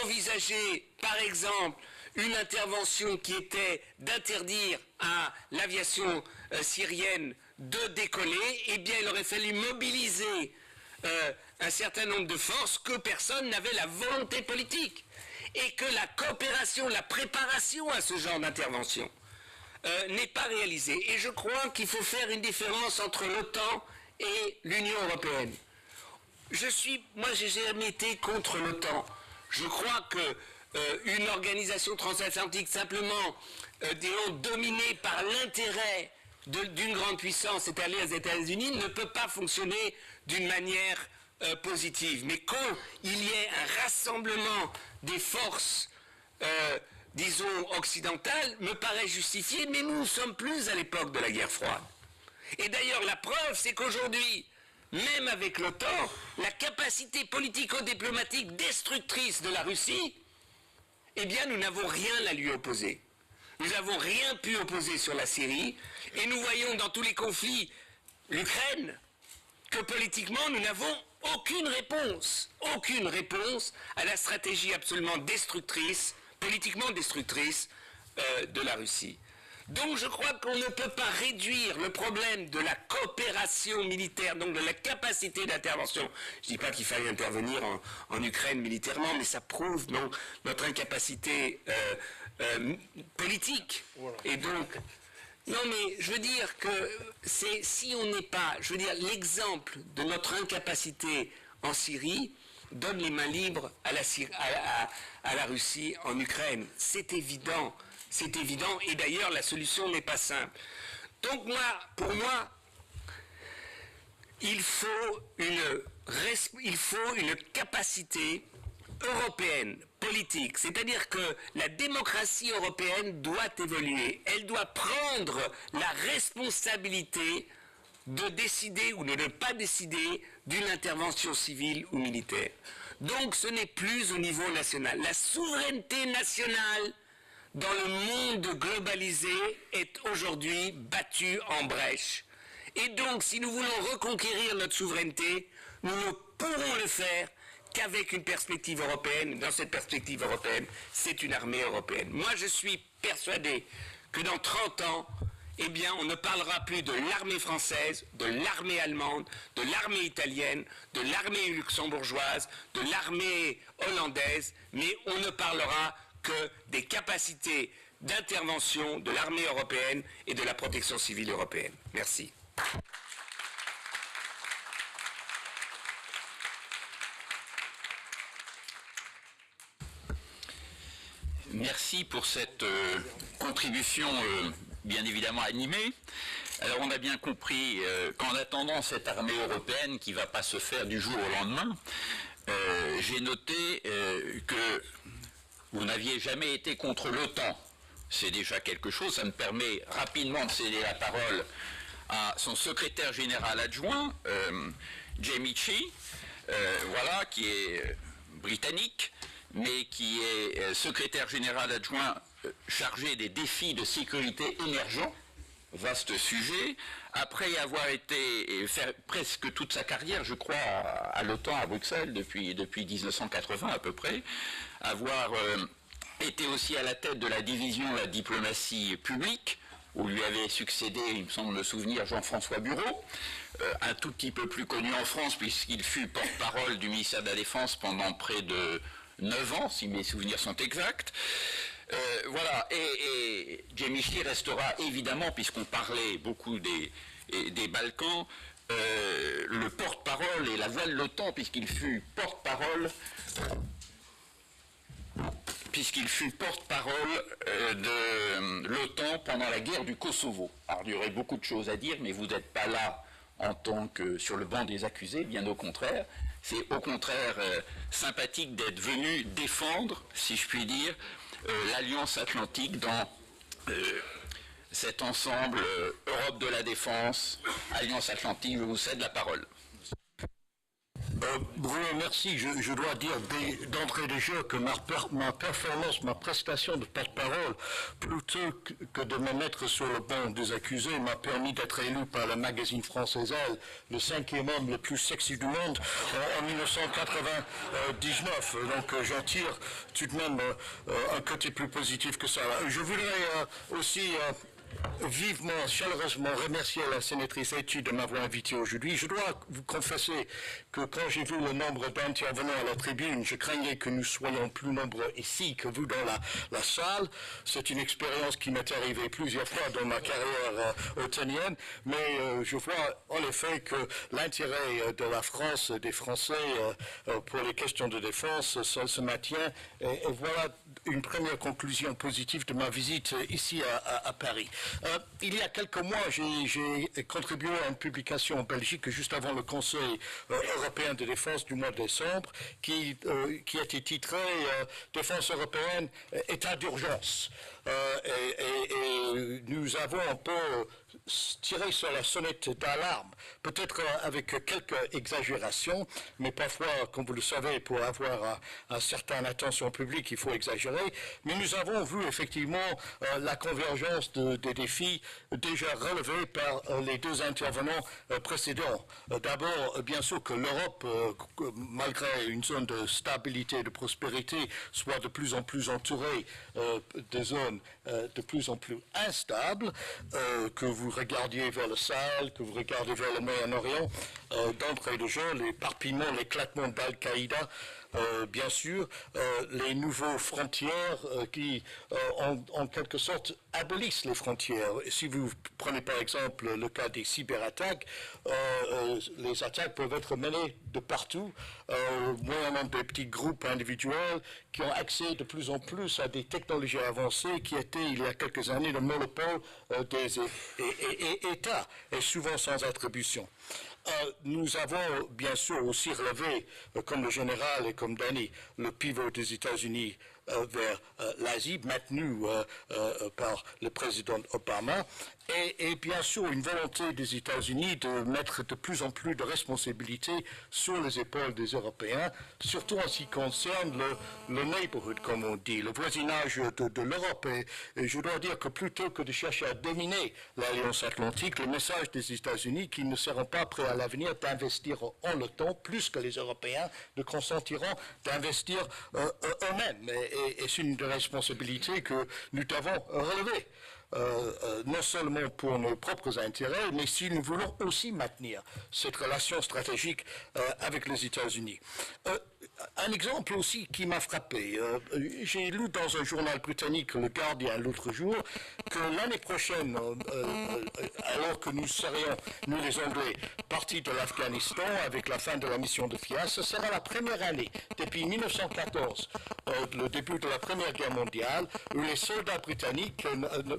envisager, par exemple, une intervention qui était d'interdire à l'aviation syrienne de décoller, eh bien, il aurait fallu mobiliser un certain nombre de forces que personne n'avait la volonté politique. Et que la coopération, la préparation à ce genre d'intervention n'est pas réalisée. Et je crois qu'il faut faire une différence entre l'OTAN et l'Union européenne. Moi, j'ai jamais été contre l'OTAN. Je crois qu'une organisation transatlantique simplement dominée par l'intérêt d'une grande puissance, c'est-à-dire les États-Unis, ne peut pas fonctionner d'une manière positive. Mais quand il y ait un rassemblement des forces, disons, occidentales, me paraît justifié, mais nous ne sommes plus à l'époque de la guerre froide. Et d'ailleurs, la preuve, c'est qu'aujourd'hui, même avec l'OTAN, la capacité politico-diplomatique destructrice de la Russie, eh bien, nous n'avons rien à lui opposer. Nous n'avons rien pu opposer sur la Syrie, et nous voyons dans tous les conflits, l'Ukraine, que politiquement, nous n'avons aucune réponse à la stratégie absolument destructrice, politiquement destructrice de la Russie. Donc je crois qu'on ne peut pas réduire le problème de la coopération militaire, donc de la capacité d'intervention. Je ne dis pas qu'il fallait intervenir en Ukraine militairement, mais ça prouve donc notre incapacité politique. Et donc, non mais je veux dire que si on n'est pas, je veux dire, l'exemple de notre incapacité en Syrie donne les mains libres à la Russie en Ukraine. C'est évident. C'est évident, et d'ailleurs la solution n'est pas simple. Donc pour moi, il faut une capacité européenne, politique, c'est-à-dire que la démocratie européenne doit évoluer, elle doit prendre la responsabilité de décider ou de ne pas décider d'une intervention civile ou militaire. Donc ce n'est plus au niveau national. La souveraineté nationale dans le monde globalisé est aujourd'hui battue en brèche. Et donc, si nous voulons reconquérir notre souveraineté, nous ne pourrons le faire qu'avec une perspective européenne. Dans cette perspective européenne, c'est une armée européenne. Moi, je suis persuadé que dans 30 ans, eh bien, on ne parlera plus de l'armée française, de l'armée allemande, de l'armée italienne, de l'armée luxembourgeoise, de l'armée hollandaise, mais on ne parlera que des capacités d'intervention de l'armée européenne et de la protection civile européenne. Merci. Merci pour cette contribution bien évidemment animée. Alors on a bien compris qu'en attendant cette armée européenne qui ne va pas se faire du jour au lendemain, j'ai noté que vous n'aviez jamais été contre l'OTAN. C'est déjà quelque chose, ça me permet rapidement de céder la parole à son secrétaire général adjoint, Jamie Chee, voilà, qui est britannique, mais qui est secrétaire général adjoint chargé des défis de sécurité émergents, vaste sujet, après avoir été faire presque toute sa carrière, je crois, à l'OTAN à Bruxelles, depuis 1980 à peu près, avoir été aussi à la tête de la division de la diplomatie publique, où lui avait succédé, il me semble me souvenir, Jean-François Bureau, un tout petit peu plus connu en France, puisqu'il fut porte-parole du ministère de la Défense pendant près de 9 ans, si mes souvenirs sont exacts. Voilà, et Jamie Chee restera évidemment, puisqu'on parlait beaucoup des Balkans, le porte-parole et la voix de l'OTAN, puisqu'il fut porte-parole de l'OTAN pendant la guerre du Kosovo. Alors il y aurait beaucoup de choses à dire, mais vous n'êtes pas là en tant que sur le banc des accusés, bien au contraire. C'est au contraire sympathique d'être venu défendre, si je puis dire, l'Alliance Atlantique dans cet ensemble Europe de la Défense, Alliance Atlantique. Je vous cède la parole. Bruno, merci. Je dois dire d'entrée de jeu que ma performance, ma prestation de porte-parole, plutôt que de me mettre sur le banc des accusés, m'a permis d'être élu par le magazine français Elle, le 5e homme le plus sexy du monde en 1999. Donc j'en tire tout de même un côté plus positif que ça. Je voudrais aussi vivement, chaleureusement remercier la sénatrice Etchi de m'avoir invité aujourd'hui. Je dois vous confesser que quand j'ai vu le nombre d'intervenants à la tribune, je craignais que nous soyons plus nombreux ici que vous dans la salle. C'est une expérience qui m'est arrivée plusieurs fois dans ma carrière otanienne, mais je vois en effet que l'intérêt de la France, des Français pour les questions de défense se maintient. Et voilà une première conclusion positive de ma visite ici à Paris. Il y a quelques mois, j'ai contribué à une publication en Belgique juste avant le Conseil européen de défense du mois de décembre qui a été titré Défense européenne, état d'urgence. Et nous avons un peu tiré sur la sonnette d'alarme, peut-être avec quelques exagérations, mais parfois, comme vous le savez, pour avoir une certaine attention publique, il faut exagérer. Mais nous avons vu effectivement la convergence des défis déjà relevés par les deux intervenants précédents. D'abord, bien sûr que l'Europe, malgré une zone de stabilité et de prospérité, soit de plus en plus entourée de zones de plus en plus instables, que vous regardiez vers le Sahel, que vous regardez vers le Moyen-Orient, d'entrée de jeu, l'éparpillement, l'éclatement d'Al-Qaïda, bien sûr, les nouveaux frontières qui, en quelque sorte, abolissent les frontières. Si vous prenez par exemple le cas des cyberattaques, les attaques peuvent être menées de partout, moyennant des petits groupes individuels qui ont accès de plus en plus à des technologies avancées qui étaient, il y a quelques années, le monopole des États, et souvent sans attribution. Nous avons bien sûr aussi relevé, comme le général et comme Danny, le pivot des États-Unis vers l'Asie, maintenu par le président Obama, et bien sûr une volonté des États-Unis de mettre de plus en plus de responsabilités sur les épaules des Européens, surtout en ce qui concerne le neighborhood, comme on dit, le voisinage de l'Europe. Et je dois dire que plutôt que de chercher à dominer l'Alliance Atlantique, le message des États-Unis qu'ils ne seront pas prêts à l'avenir d'investir en l'OTAN, plus que les Européens ne consentiront d'investir eux-mêmes. Et c'est une responsabilité que nous devons relever. Non seulement pour nos propres intérêts, mais si nous voulons aussi maintenir cette relation stratégique avec les États-Unis. Un exemple aussi qui m'a frappé, j'ai lu dans un journal britannique, le Guardian, l'autre jour, que l'année prochaine, alors que nous serions, nous les Anglais, partis de l'Afghanistan avec la fin de la mission de FIA, ce sera la première année, depuis 1914, le début de la Première Guerre mondiale, où les soldats britanniques,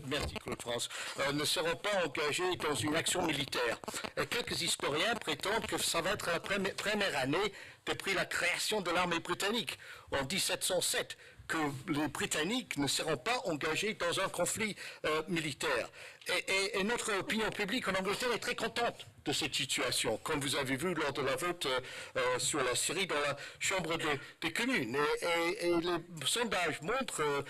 merci Claude France, ne seront pas engagés dans une action militaire. Et quelques historiens prétendent que ça va être la première année depuis la création de l'armée britannique, en 1707, que les Britanniques ne seront pas engagés dans un conflit militaire. Et notre opinion publique en Angleterre est très contente de cette situation, comme vous avez vu lors de la vote sur la Syrie dans la Chambre des communes. Et les sondages montrent,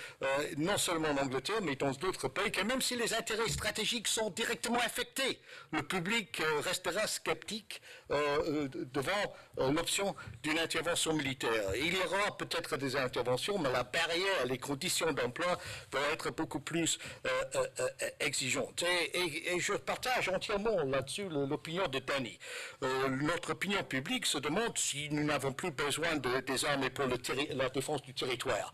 non seulement en Angleterre, mais dans d'autres pays, que même si les intérêts stratégiques sont directement affectés, le public restera sceptique devant l'option d'une intervention militaire. Il y aura peut-être des interventions, mais la barrière, les conditions d'emploi vont être beaucoup plus exigeantes. Et je partage entièrement là-dessus l'opinion de Danny. Notre opinion publique se demande si nous n'avons plus besoin des armées pour la défense du territoire,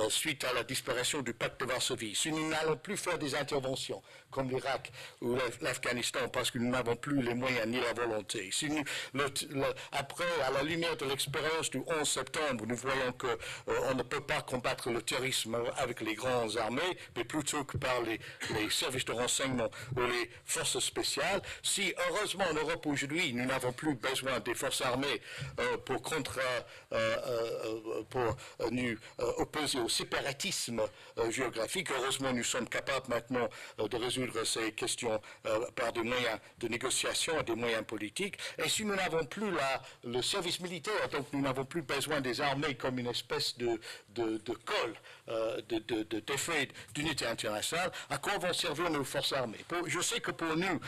suite à la disparition du pacte de Varsovie. Si nous n'allons plus faire des interventions comme l'Irak ou l'Afghanistan parce que nous n'avons plus les moyens ni la volonté. Si nous, après, à la lumière de l'expérience du 11 septembre, nous voyons qu'on ne peut pas combattre le terrorisme avec les grandes armées, mais plutôt que par les services de renseignement ou les forces spéciales. Si, heureusement, en Europe aujourd'hui, nous n'avons plus besoin des forces armées pour nous opposer au séparatisme géographique, heureusement, nous sommes capables maintenant de résoudre ces questions par des moyens de négociation et des moyens politiques. Et si nous n'avons plus le service militaire, donc nous n'avons plus besoin des armées comme une espèce de colle, d'effet d'unité internationale, à quoi vont servir nos forces armées? Je sais que pour nous,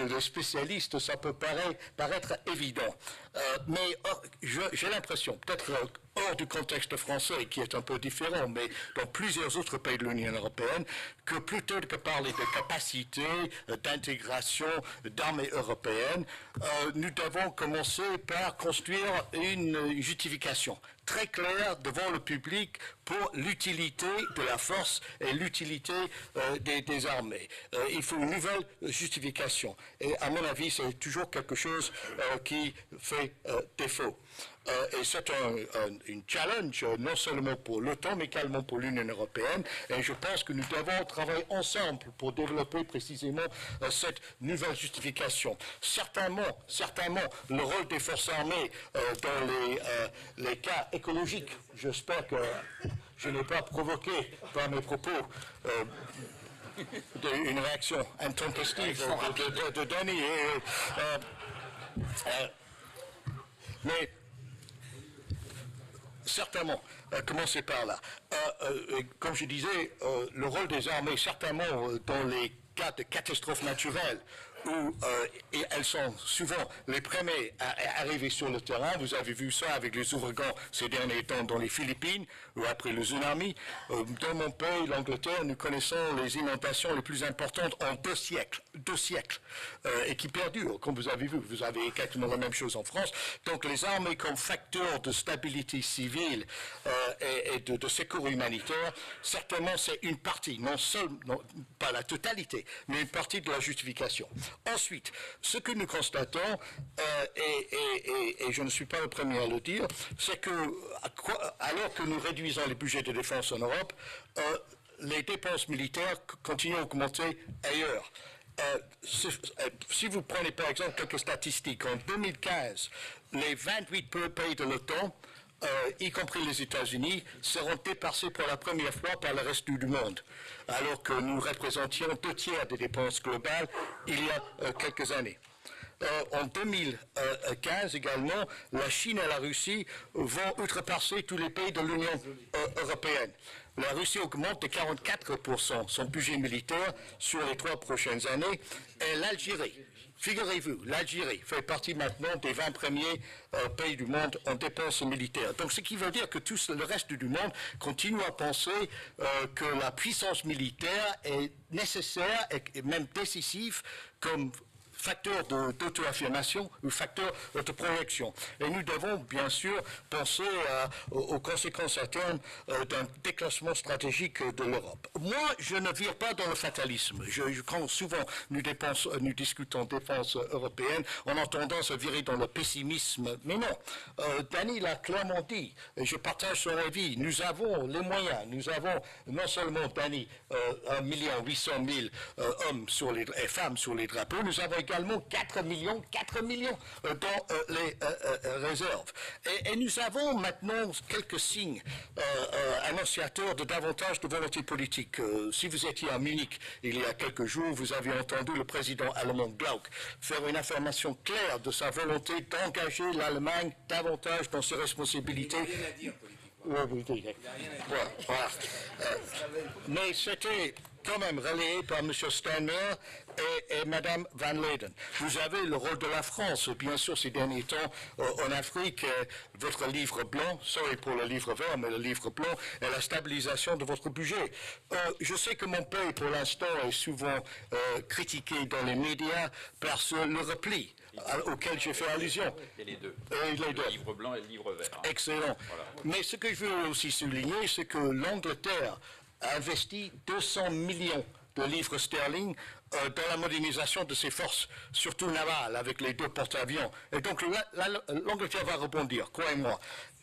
les spécialistes, ça peut paraître évident, mais j'ai l'impression, peut-être hors du contexte français, qui est un peu différent, mais dans plusieurs autres pays de l'Union européenne, que plutôt que parler de capacité, d'intégration d'armées européennes, nous devons commencer par construire une justification très claire devant le public pour l'utilité de la force et l'utilité des armées. Il faut une nouvelle justification. Et à mon avis, c'est toujours quelque chose qui fait défaut. Et c'est un challenge non seulement pour l'OTAN, mais également pour l'Union européenne. Et je pense que nous devons travailler ensemble pour développer précisément cette nouvelle justification. Certainement, le rôle des forces armées dans les cas écologiques. J'espère que je n'ai pas provoqué par mes propos une réaction intempestive de Danny. Mais certainement, commencer par là. Comme je disais, le rôle des armées, certainement dans les cas de catastrophes naturelles, où elles sont souvent les premiers à arriver sur le terrain. Vous avez vu ça avec les ouragans ces derniers temps dans les Philippines, ou après le tsunami. Dans mon pays, l'Angleterre, nous connaissons les inondations les plus importantes en 2 siècles, et qui perdurent, comme vous avez vu. Vous avez exactement la même chose en France. Donc les armées comme facteur de stabilité civile et de secours humanitaire, certainement c'est une partie, non pas la totalité, mais une partie de la justification. Ensuite, ce que nous constatons, et je ne suis pas le premier à le dire, c'est que alors que nous réduisons les budgets de défense en Europe, les dépenses militaires continuent à augmenter ailleurs. Si vous prenez par exemple quelques statistiques, en 2015, les 28 pays de l'OTAN, y compris les États-Unis, seront dépassés pour la première fois par le reste du monde, alors que nous représentions 2/3 des dépenses globales il y a quelques années. En 2015 également, la Chine et la Russie vont outrepasser tous les pays de l'Union européenne. La Russie augmente de 44% son budget militaire sur les 3 prochaines années, et l'Algérie. Figurez-vous, l'Algérie fait partie maintenant des 20 premiers pays du monde en dépenses militaires. Donc ce qui veut dire que tout le reste du monde continue à penser que la puissance militaire est nécessaire et même décisive comme facteur d'auto-affirmation ou facteur d'autoprojection. Et nous devons bien sûr penser aux conséquences à terme d'un déclassement stratégique de l'Europe. Moi, je ne vire pas dans le fatalisme. Quand souvent nous discutons défense européenne, on a tendance à virer dans le pessimisme. Mais non, Danny l'a clairement dit, et je partage son avis, nous avons les moyens, nous avons non seulement, Danny, 1,8 million hommes et femmes sur les drapeaux, nous avons également 4 millions dans les réserves. Et nous avons maintenant quelques signes annonciateurs de davantage de volonté politique. Si vous étiez à Munich il y a quelques jours, vous avez entendu le président allemand Gauck faire une affirmation claire de sa volonté d'engager l'Allemagne davantage dans ses responsabilités. Voilà. Mais c'était quand même relayé par M. Steinmeier et Mme Van Leyden. Vous avez le rôle de la France, bien sûr, ces derniers temps, en Afrique, votre livre blanc, sorry pour le livre vert, mais le livre blanc, et la stabilisation de votre budget. Je sais que mon pays, pour l'instant, est souvent critiqué dans les médias par le repli auquel j'ai fait allusion. Et les deux. Le livre blanc et le livre vert. Excellent. Voilà. Mais ce que je veux aussi souligner, c'est que l'Angleterre a investi 200 millions de livres sterling dans la modernisation de ses forces, surtout navales, avec les 2 porte-avions. Et donc l'Angleterre va rebondir, croyez-moi.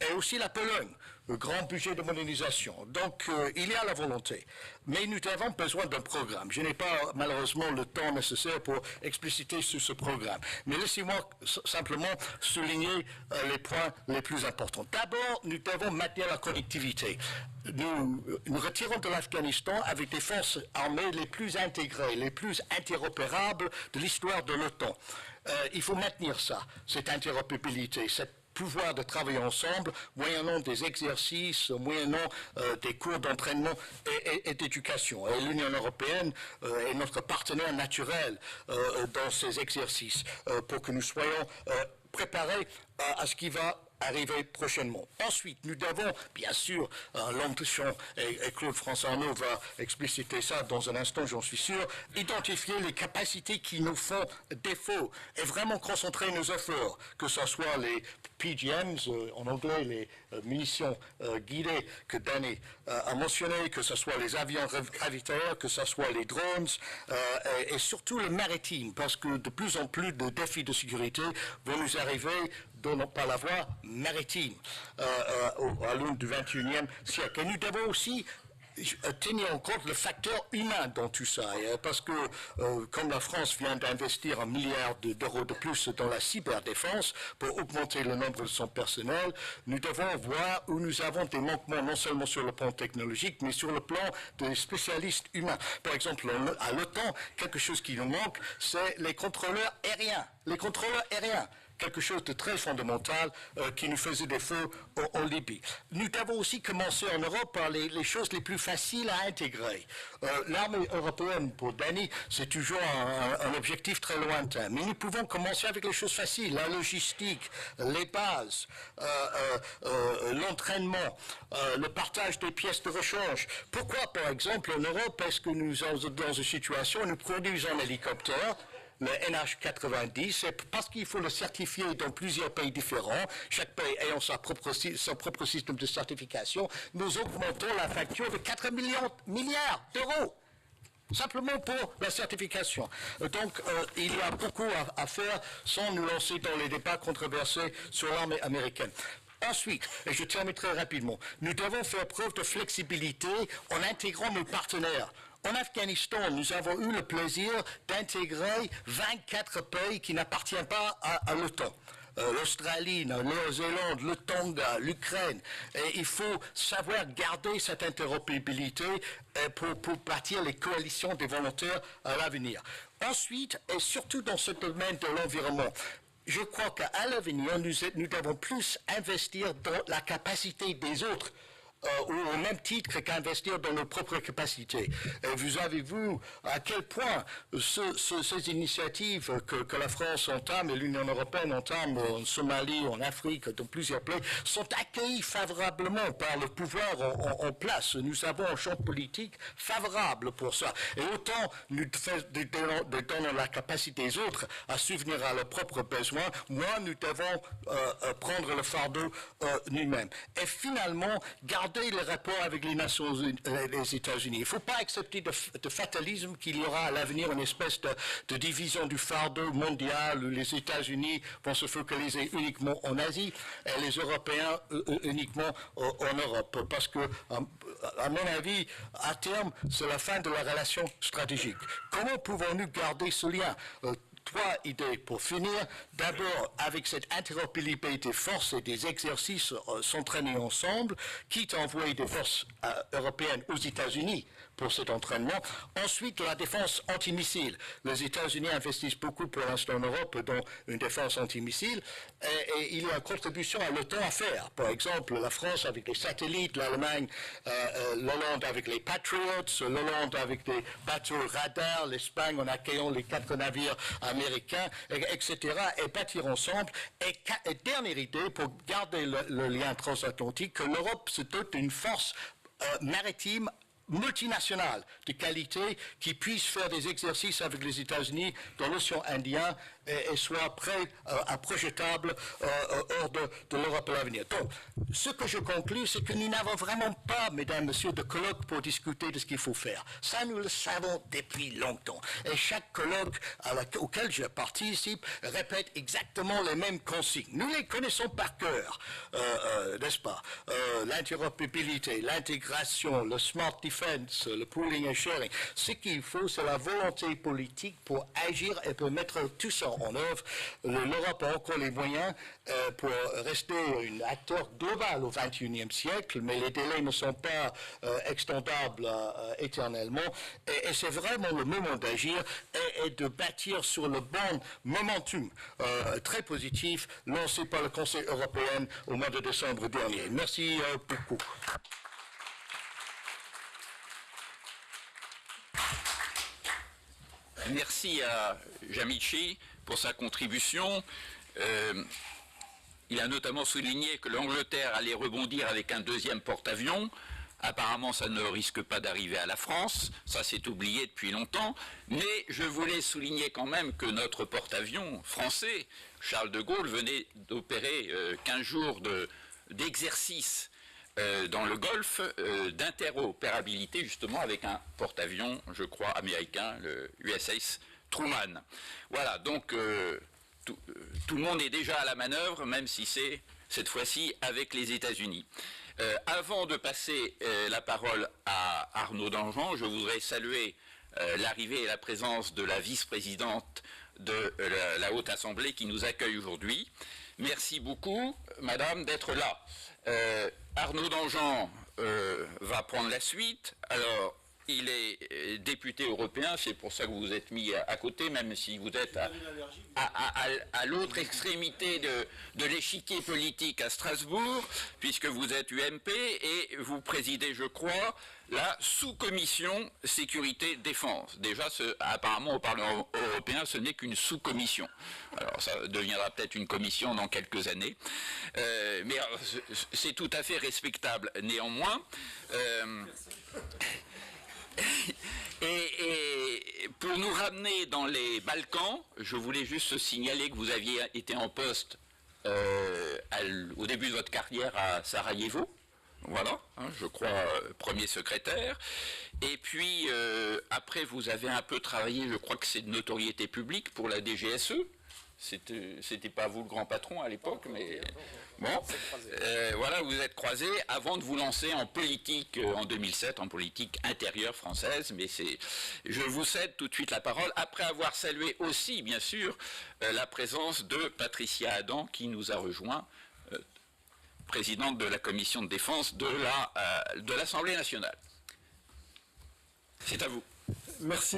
Et aussi la Pologne, le grand budget de modernisation. Donc il y a la volonté. Mais nous avons besoin d'un programme. Je n'ai pas malheureusement le temps nécessaire pour expliciter sur ce programme. Mais laissez-moi simplement souligner les points les plus importants. D'abord, nous devons maintenir la connectivité. Nous retirons de l'Afghanistan avec des forces armées les plus intégrées, les plus interopérables de l'histoire de l'OTAN. Il faut maintenir ça, cette interopérabilité, cette pouvoir de travailler ensemble, moyennant des exercices, moyennant des cours d'entraînement et d'éducation. Et l'Union européenne est notre partenaire naturel dans ces exercices pour que nous soyons préparés à ce qui va arriver prochainement. Ensuite, nous devons, bien sûr, l'ambition, et Claude François Arnaud va expliciter ça dans un instant, j'en suis sûr, identifier les capacités qui nous font défaut et vraiment concentrer nos efforts, que ce soit les PGMs, en anglais, les munitions guidées que Danny a mentionné, que ce soit les avions ravitailleurs, que ce soit les drones, et surtout le maritime, parce que de plus en plus de défis de sécurité vont nous arriver par la voie maritime à l'aune du XXIe siècle. Et nous devons aussi tenir en compte le facteur humain dans tout ça, parce que comme la France vient d'investir 1 milliard d'euros de plus dans la cyberdéfense pour augmenter le nombre de son personnel, nous devons voir où nous avons des manquements non seulement sur le plan technologique, mais sur le plan des spécialistes humains. Par exemple, à l'OTAN, quelque chose qui nous manque, c'est les contrôleurs aériens. Les contrôleurs aériens. Quelque chose de très fondamental qui nous faisait défaut en Libye. Nous devons aussi commencer en Europe par les choses les plus faciles à intégrer. L'armée européenne, pour Danny, c'est toujours un objectif très lointain. Mais nous pouvons commencer avec les choses faciles, la logistique, les bases, l'entraînement, le partage des pièces de rechange. Pourquoi, par exemple, en Europe, est-ce que nous sommes dans une situation où nous produisons un hélicoptère, le NH90, c'est parce qu'il faut le certifier dans plusieurs pays différents, chaque pays ayant son propre système de certification, nous augmentons la facture de 4 milliards d'euros, simplement pour la certification. Donc, il y a beaucoup à faire sans nous lancer dans les débats controversés sur l'armée américaine. Ensuite, et je terminerai rapidement, nous devons faire preuve de flexibilité en intégrant nos partenaires. En Afghanistan, nous avons eu le plaisir d'intégrer 24 pays qui n'appartiennent pas à l'OTAN. L'Australie, la Nouvelle-Zélande, le Tonga, l'Ukraine. Et il faut savoir garder cette interopérabilité pour bâtir les coalitions des volontaires à l'avenir. Ensuite, et surtout dans ce domaine de l'environnement, je crois qu'à l'avenir, nous devons plus investir dans la capacité des autres ou au même titre qu'investir dans nos propres capacités. Et vous avez vu à quel point ces initiatives que la France entame et l'Union européenne entame en Somalie, en Afrique, dans plusieurs pays, sont accueillies favorablement par le pouvoir en place. Nous avons un champ politique favorable pour ça. Et autant nous donnons la capacité des autres à subvenir à leurs propres besoins, moins nous devons prendre le fardeau nous-mêmes. Et finalement, garder les rapports avec les les États-Unis. Il ne faut pas accepter de fatalisme qu'il y aura à l'avenir une espèce de division du fardeau mondial où les États-Unis vont se focaliser uniquement en Asie et les Européens uniquement en Europe. Parce que, à mon avis, à terme, c'est la fin de la relation stratégique. Comment pouvons-nous garder ce lien? Trois idées pour finir. D'abord, avec cette interopérabilité des forces et des exercices s'entraîner ensemble, quitte à envoyer des forces européennes aux États-Unis pour cet entraînement. Ensuite, la défense antimissile. Les États-Unis investissent beaucoup pour l'instant en Europe dans une défense antimissile et il y a une contribution à l'OTAN à faire. Par exemple, la France avec les satellites, l'Allemagne, l'Hollande avec les Patriots, l'Hollande avec des bateaux radars, l'Espagne en accueillant les 4 navires américains, etc. et bâtir ensemble. Et dernière idée, pour garder le lien transatlantique, que l'Europe se dote d'une force maritime multinationale de qualité qui puisse faire des exercices avec les États-Unis dans l'océan Indien et soit prêt à projetable hors de l'Europe à l'avenir. Donc, ce que je conclus, c'est que nous n'avons vraiment pas, mesdames, messieurs, de colloque pour discuter de ce qu'il faut faire. Ça, nous le savons depuis longtemps. Et chaque colloque auquel je participe répète exactement les mêmes consignes. Nous les connaissons par cœur, n'est-ce pas? L'interopérabilité, l'intégration, le smart defense, le pooling and sharing. Ce qu'il faut, c'est la volonté politique pour agir et pour mettre tout ça en œuvre. L'Europe a encore les moyens pour rester un acteur global au XXIe siècle, mais les délais ne sont pas extendables éternellement. Et c'est vraiment le moment d'agir et de bâtir sur le bon momentum très positif lancé par le Conseil européen au mois de décembre dernier. Merci beaucoup. Merci à Giamici pour sa contribution. Il a notamment souligné que l'Angleterre allait rebondir avec un deuxième porte-avions. Apparemment, ça ne risque pas d'arriver à la France. Ça s'est oublié depuis longtemps. Mais je voulais souligner quand même que notre porte-avions français, Charles de Gaulle, venait d'opérer 15 jours d'exercice dans le Golfe d'interopérabilité justement avec un porte-avions, je crois, américain, le USS Truman. Voilà, donc tout le monde est déjà à la manœuvre, même si c'est cette fois-ci avec les États-Unis. Avant de passer la parole à Arnaud Danjean, je voudrais saluer l'arrivée et la présence de la vice-présidente de la Haute Assemblée qui nous accueille aujourd'hui. Merci beaucoup, madame, d'être là. Arnaud Danjean va prendre la suite. Alors, il est député européen, c'est pour ça que vous vous êtes mis à côté, même si vous êtes à l'autre extrémité de l'échiquier politique à Strasbourg, puisque vous êtes UMP et vous présidez, je crois, la sous-commission sécurité-défense. Déjà, apparemment, au Parlement européen, ce n'est qu'une sous-commission. Alors, ça deviendra peut-être une commission dans quelques années. Mais c'est tout à fait respectable. Néanmoins, et pour nous ramener dans les Balkans, je voulais juste signaler que vous aviez été en poste au début de votre carrière à Sarajevo. Voilà, hein, je crois, premier secrétaire. Et puis, après, vous avez un peu travaillé, je crois que c'est de notoriété publique pour la DGSE. C'était pas vous le grand patron à l'époque, mais bon, voilà, vous êtes croisés avant de vous lancer en politique en 2007, en politique intérieure française. Mais je vous cède tout de suite la parole, après avoir salué aussi, bien sûr, la présence de Patricia Adam, qui nous a rejoint, présidente de la commission de défense de l'Assemblée nationale. C'est à vous. Merci.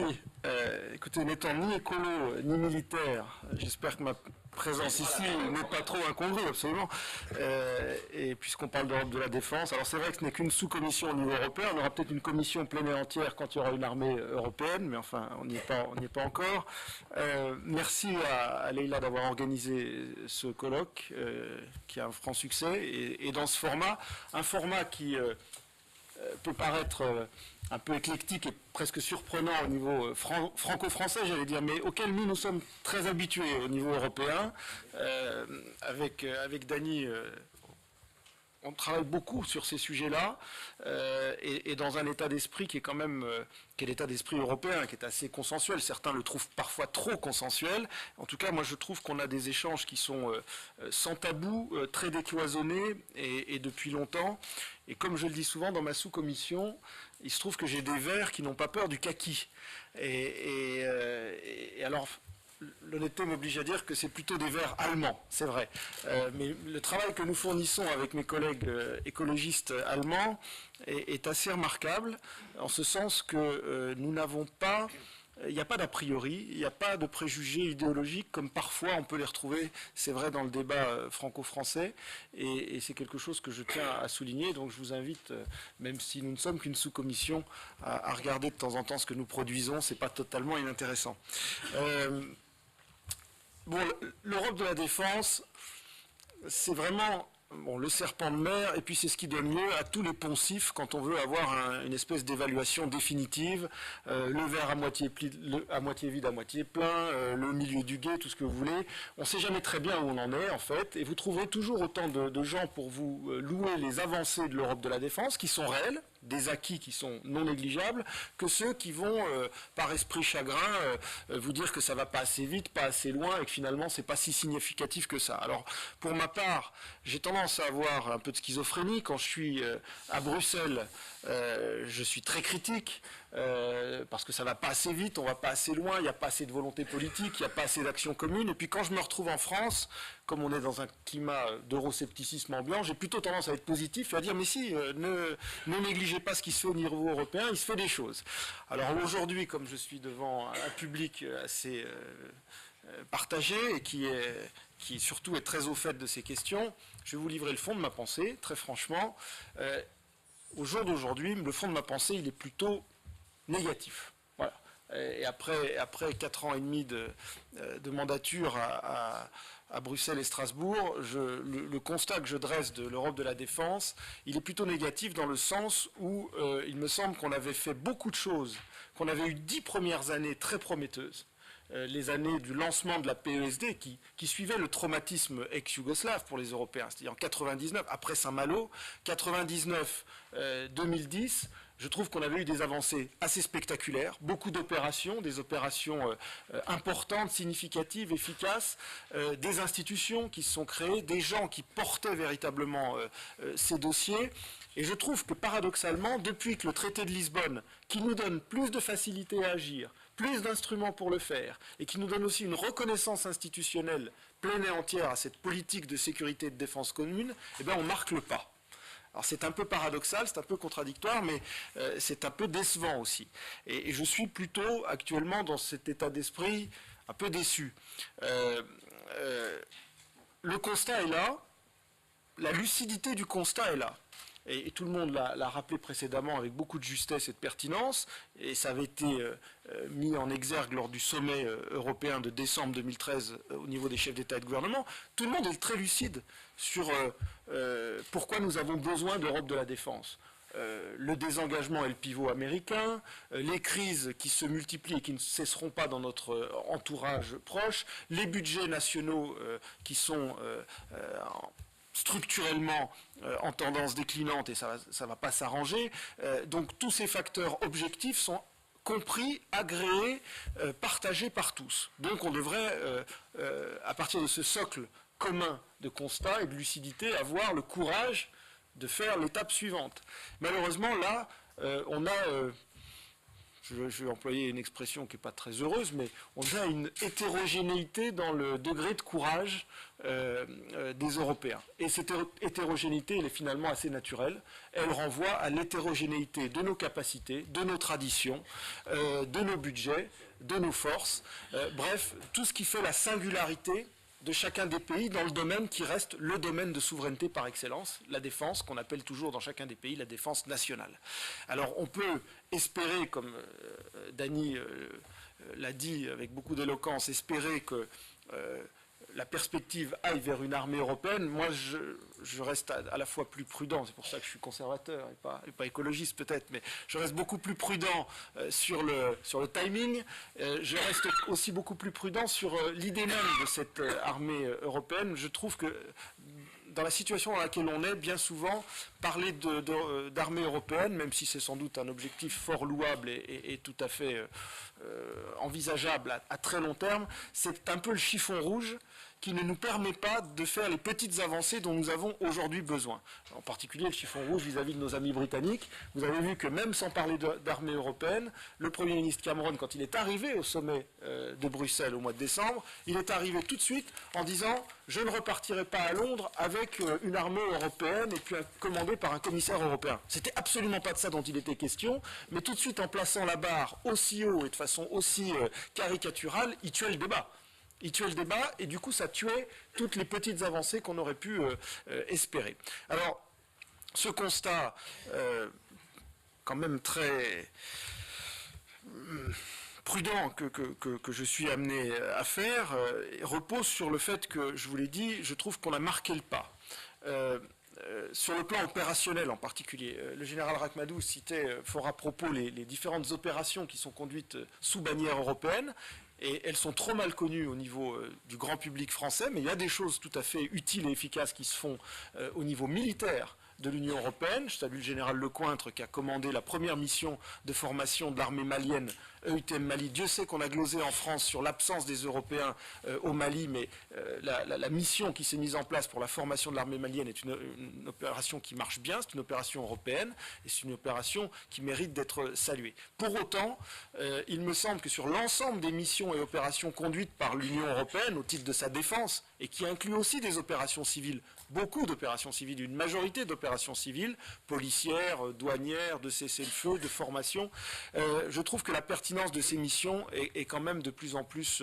Écoutez, n'étant ni écolo ni militaire, j'espère que ma présence ici n'est pas trop incongrue, absolument. Et puisqu'on parle d'Europe de la défense, alors c'est vrai que ce n'est qu'une sous-commission au niveau européen, on aura peut-être une commission pleine et entière quand il y aura une armée européenne, mais enfin, on n'y est pas encore. Merci à Leïla d'avoir organisé ce colloque, qui a un franc succès, et dans ce format, un format qui peut paraître un peu éclectique et presque surprenant au niveau franco-français, j'allais dire, mais auquel nous sommes très habitués au niveau européen. Avec Dany, on travaille beaucoup sur ces sujets-là, et dans un état d'esprit qui est quand même qui est l'état d'esprit européen, qui est assez consensuel. Certains le trouvent parfois trop consensuel. En tout cas, moi, je trouve qu'on a des échanges qui sont sans tabou, très décloisonnés, et depuis longtemps. Et comme je le dis souvent dans ma sous-commission, il se trouve que j'ai des Verts qui n'ont pas peur du kaki. Et alors, l'honnêteté m'oblige à dire que c'est plutôt des Verts allemands, c'est vrai. Mais le travail que nous fournissons avec mes collègues écologistes allemands est assez remarquable, en ce sens que nous n'avons pas... Il n'y a pas d'a priori, il n'y a pas de préjugés idéologiques comme parfois on peut les retrouver, c'est vrai, dans le débat franco-français, et c'est quelque chose que je tiens à souligner. Donc je vous invite, même si nous ne sommes qu'une sous-commission, à regarder de temps en temps ce que nous produisons, c'est pas totalement inintéressant. Bon, l'Europe de la défense, c'est vraiment... Bon, le serpent de mer, et puis c'est ce qui donne lieu à tous les poncifs quand on veut avoir une espèce d'évaluation définitive, le verre à moitié vide, à moitié plein, le milieu du gué, tout ce que vous voulez. On ne sait jamais très bien où on en est, en fait, et vous trouverez toujours autant de gens pour vous louer les avancées de l'Europe de la défense, qui sont réelles, des acquis qui sont non négligeables, que ceux qui vont, par esprit chagrin, vous dire que ça va pas assez vite, pas assez loin, et que finalement c'est pas si significatif que ça. Alors, pour ma part, j'ai tendance à avoir un peu de schizophrénie. Quand je suis à Bruxelles, je suis très critique, parce que ça va pas assez vite, on va pas assez loin, il n'y a pas assez de volonté politique, il n'y a pas assez d'action commune. Et puis quand je me retrouve en France, comme on est dans un climat d'euroscepticisme ambiant, j'ai plutôt tendance à être positif et à dire mais si, ne négligez pas ce qui se fait au niveau européen, il se fait des choses. Alors aujourd'hui, comme je suis devant un public assez partagé et qui surtout est très au fait de ces questions, je vais vous livrer le fond de ma pensée, très franchement. Au jour d'aujourd'hui, le fond de ma pensée, il est plutôt négatif. Voilà. Et après 4 ans et demi de mandature à Bruxelles et Strasbourg, le constat que je dresse de l'Europe de la défense, il est plutôt négatif dans le sens où il me semble qu'on avait fait beaucoup de choses, qu'on avait eu 10 premières années très prometteuses, les années du lancement de la PESD qui suivait le traumatisme ex-yougoslave pour les Européens, c'est-à-dire en 99, après Saint-Malo, 99, 2010, je trouve qu'on avait eu des avancées assez spectaculaires, beaucoup d'opérations, des opérations importantes, significatives, efficaces, des institutions qui se sont créées, des gens qui portaient véritablement ces dossiers. Et je trouve que paradoxalement, depuis que le traité de Lisbonne, qui nous donne plus de facilité à agir, plus d'instruments pour le faire, et qui nous donne aussi une reconnaissance institutionnelle pleine et entière à cette politique de sécurité et de défense commune, eh bien on marque le pas. Alors c'est un peu paradoxal, c'est un peu contradictoire, mais c'est un peu décevant aussi. Et je suis plutôt actuellement dans cet état d'esprit un peu déçu. Le constat est là, la lucidité du constat est là. Et tout le monde l'a rappelé précédemment avec beaucoup de justesse et de pertinence, et ça avait été mis en exergue lors du sommet européen de décembre 2013 au niveau des chefs d'État et de gouvernement. Tout le monde est très lucide sur pourquoi nous avons besoin d'Europe de la défense. Le désengagement est le pivot américain, les crises qui se multiplient et qui ne cesseront pas dans notre entourage proche, les budgets nationaux qui sont structurellement en tendance déclinante, et ça va pas s'arranger. Donc tous ces facteurs objectifs sont compris, agréés, partagés par tous. Donc on devrait, à partir de ce socle commun de constat et de lucidité, avoir le courage de faire l'étape suivante. Malheureusement, là, on a... je vais employer une expression qui n'est pas très heureuse, mais on a une hétérogénéité dans le degré de courage des Européens. Et cette hétérogénéité, elle est finalement assez naturelle. Elle renvoie à l'hétérogénéité de nos capacités, de nos traditions, de nos budgets, de nos forces. Bref, tout ce qui fait la singularité de chacun des pays dans le domaine qui reste le domaine de souveraineté par excellence, la défense, qu'on appelle toujours dans chacun des pays la défense nationale. Alors on peut espérer, comme Dany l'a dit avec beaucoup d'éloquence, espérer que la perspective aille vers une armée européenne. Moi, je reste à la fois plus prudent, c'est pour ça que je suis conservateur et pas écologiste peut-être, mais je reste beaucoup plus prudent sur le timing. Je reste aussi beaucoup plus prudent sur l'idée même de cette armée européenne. Je trouve que dans la situation dans laquelle on est, bien souvent, parler d'armée européenne, même si c'est sans doute un objectif fort louable et tout à fait envisageable à très long terme, c'est un peu le chiffon rouge qui ne nous permet pas de faire les petites avancées dont nous avons aujourd'hui besoin. En particulier le chiffon rouge vis-à-vis de nos amis britanniques. Vous avez vu que même sans parler d'armée européenne, le Premier ministre Cameron, quand il est arrivé au sommet de Bruxelles au mois de décembre, il est arrivé tout de suite en disant « Je ne repartirai pas à Londres avec une armée européenne et puis commandée par un commissaire européen ». C'était absolument pas de ça dont il était question, mais tout de suite en plaçant la barre aussi haut et de façon aussi caricaturale, il tuait le débat. Il tuait le débat et du coup ça tuait toutes les petites avancées qu'on aurait pu espérer. Alors ce constat quand même très prudent que je suis amené à faire repose sur le fait que, je vous l'ai dit, je trouve qu'on a marqué le pas. Sur le plan opérationnel en particulier, le général Rakhmadou citait fort à propos les différentes opérations qui sont conduites sous bannière européenne. Et elles sont trop mal connues au niveau du grand public français, mais il y a des choses tout à fait utiles et efficaces qui se font au niveau militaire de l'Union européenne. Je salue le général Lecointre qui a commandé la première mission de formation de l'armée malienne, EUTM Mali. Dieu sait qu'on a glosé en France sur l'absence des Européens au Mali, mais la mission qui s'est mise en place pour la formation de l'armée malienne est une opération qui marche bien, c'est une opération européenne, et c'est une opération qui mérite d'être saluée. Pour autant, il me semble que sur l'ensemble des missions et opérations conduites par l'Union européenne au titre de sa défense, et qui inclut aussi des opérations civiles, beaucoup d'opérations civiles, une majorité d'opérations civiles, policières, douanières, de cessez-le-feu, de formation, je trouve que la pertinence de ces missions est quand même de plus en plus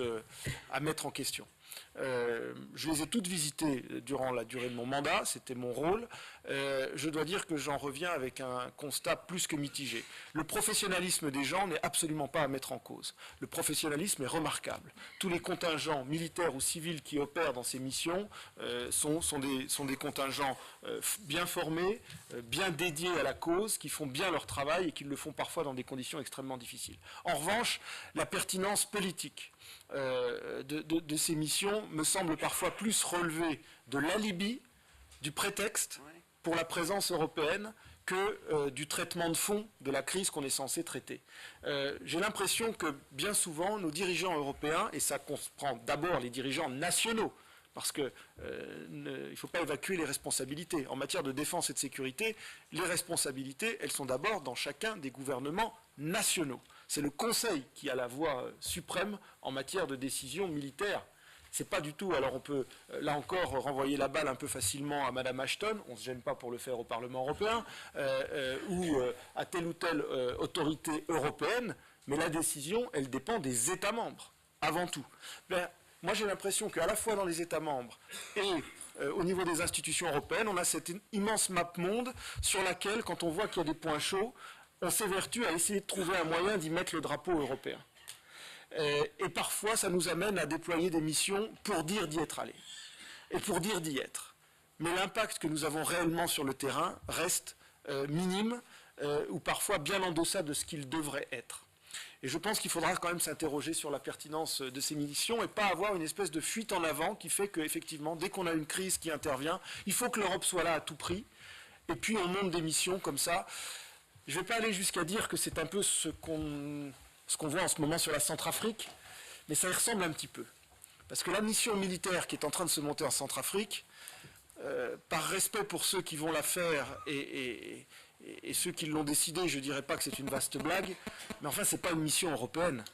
à mettre en question. Je les ai toutes visitées durant la durée de mon mandat, c'était mon rôle. Je dois dire que j'en reviens avec un constat plus que mitigé. Le professionnalisme des gens n'est absolument pas à mettre en cause. Le professionnalisme est remarquable. Tous les contingents militaires ou civils qui opèrent dans ces missions sont des contingents bien formés, bien dédiés à la cause, qui font bien leur travail et qui le font parfois dans des conditions extrêmement difficiles. En revanche, la pertinence politique de ces missions me semble parfois plus relever de l'alibi, du prétexte pour la présence européenne que du traitement de fond de la crise qu'on est censé traiter. J'ai l'impression que bien souvent nos dirigeants européens, et ça comprend d'abord les dirigeants nationaux, parce qu'il ne faut pas évacuer les responsabilités. En matière de défense et de sécurité, les responsabilités, elles sont d'abord dans chacun des gouvernements nationaux. C'est le Conseil qui a la voix suprême en matière de décision militaire. C'est pas du tout, alors on peut là encore renvoyer la balle un peu facilement à Madame Ashton, on ne se gêne pas pour le faire au Parlement européen, ou à telle ou telle autorité européenne, mais la décision, elle dépend des États membres, avant tout. Moi, j'ai l'impression qu'à la fois dans les États membres et au niveau des institutions européennes, on a cette immense map monde sur laquelle, quand on voit qu'il y a des points chauds, on s'évertue à essayer de trouver un moyen d'y mettre le drapeau européen. Et parfois, ça nous amène à déployer des missions pour dire d'y être allé, et pour dire d'y être. Mais l'impact que nous avons réellement sur le terrain reste minime, ou parfois bien en deçà de ce qu'il devrait être. Et je pense qu'il faudra quand même s'interroger sur la pertinence de ces missions et pas avoir une espèce de fuite en avant qui fait qu'effectivement, dès qu'on a une crise qui intervient, il faut que l'Europe soit là à tout prix. Et puis on monte des missions comme ça. Je ne vais pas aller jusqu'à dire que c'est un peu ce qu'on voit en ce moment sur la Centrafrique, mais ça y ressemble un petit peu. Parce que la mission militaire qui est en train de se monter en Centrafrique, par respect pour ceux qui vont la faire et ceux qui l'ont décidé, je ne dirais pas que c'est une vaste blague, mais enfin, ce n'est pas une mission européenne.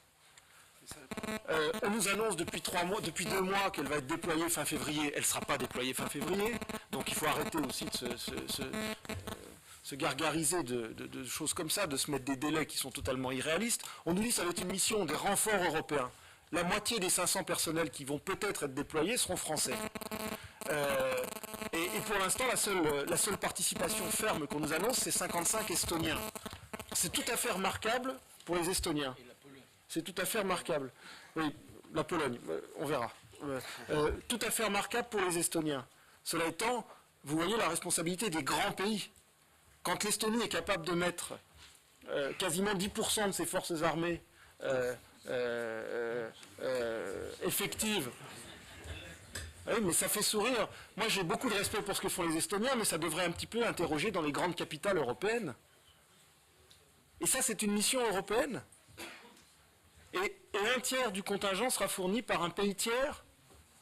On nous annonce depuis 2 mois qu'elle va être déployée fin février. Elle ne sera pas déployée fin février, donc il faut arrêter aussi de se gargariser de choses comme ça, de se mettre des délais qui sont totalement irréalistes. On nous dit que ça va être une mission des renforts européens. la moitié des 500 personnels qui vont peut-être être déployés seront français. Et pour l'instant, la seule participation ferme qu'on nous annonce, c'est 55 Estoniens. C'est tout à fait remarquable pour les Estoniens. C'est tout à fait remarquable. Oui, la Pologne, on verra. Tout à fait remarquable pour les Estoniens. Cela étant, vous voyez la responsabilité des grands pays. Quand l'Estonie est capable de mettre quasiment 10% de ses forces armées effectives, oui, mais ça fait sourire. Moi, j'ai beaucoup de respect pour ce que font les Estoniens, mais ça devrait un petit peu interroger dans les grandes capitales européennes. Et ça, c'est une mission européenne. Et un tiers du contingent sera fourni par un pays tiers,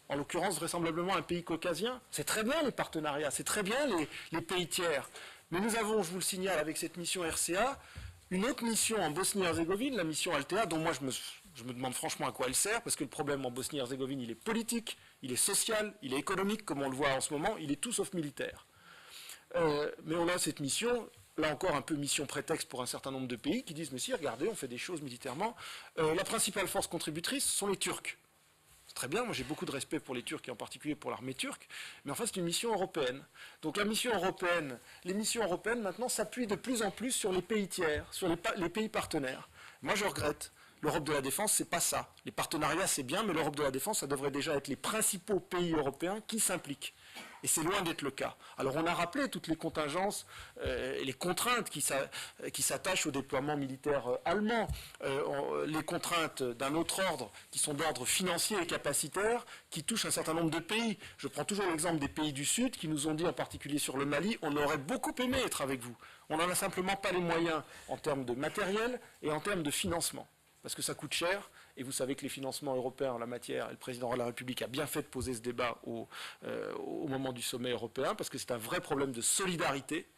en l'occurrence vraisemblablement un pays caucasien. C'est très bien les partenariats, c'est très bien les pays tiers. Mais nous avons, je vous le signale, avec cette mission RCA, une autre mission en Bosnie-Herzégovine, la mission Altea, dont moi je me demande franchement à quoi elle sert, parce que le problème en Bosnie-Herzégovine, il est politique, il est social, il est économique, comme on le voit en ce moment, il est tout sauf militaire. Mais on a cette mission, là encore un peu mission prétexte pour un certain nombre de pays, qui disent, mais si, regardez, on fait des choses militairement. La principale force contributrice sont les Turcs. C'est très bien, moi j'ai beaucoup de respect pour les Turcs, et en particulier pour l'armée turque, mais en fait c'est une mission européenne. Donc la mission européenne, les missions européennes maintenant s'appuient de plus en plus sur les pays tiers, sur les pays partenaires. Moi je regrette. L'Europe de la défense, c'est pas ça. Les partenariats, c'est bien, mais l'Europe de la défense, ça devrait déjà être les principaux pays européens qui s'impliquent. Et c'est loin d'être le cas. Alors on a rappelé toutes les contingences et les contraintes qui s'attachent au déploiement militaire allemand, les contraintes d'un autre ordre, qui sont d'ordre financier et capacitaire, qui touchent un certain nombre de pays. Je prends toujours l'exemple des pays du Sud, qui nous ont dit, en particulier sur le Mali, on aurait beaucoup aimé être avec vous. On n'en a simplement pas les moyens en termes de matériel et en termes de financement. Parce que ça coûte cher, et vous savez que les financements européens en la matière, et le président de la République a bien fait de poser ce débat au moment du sommet européen, parce que c'est un vrai problème de solidarité.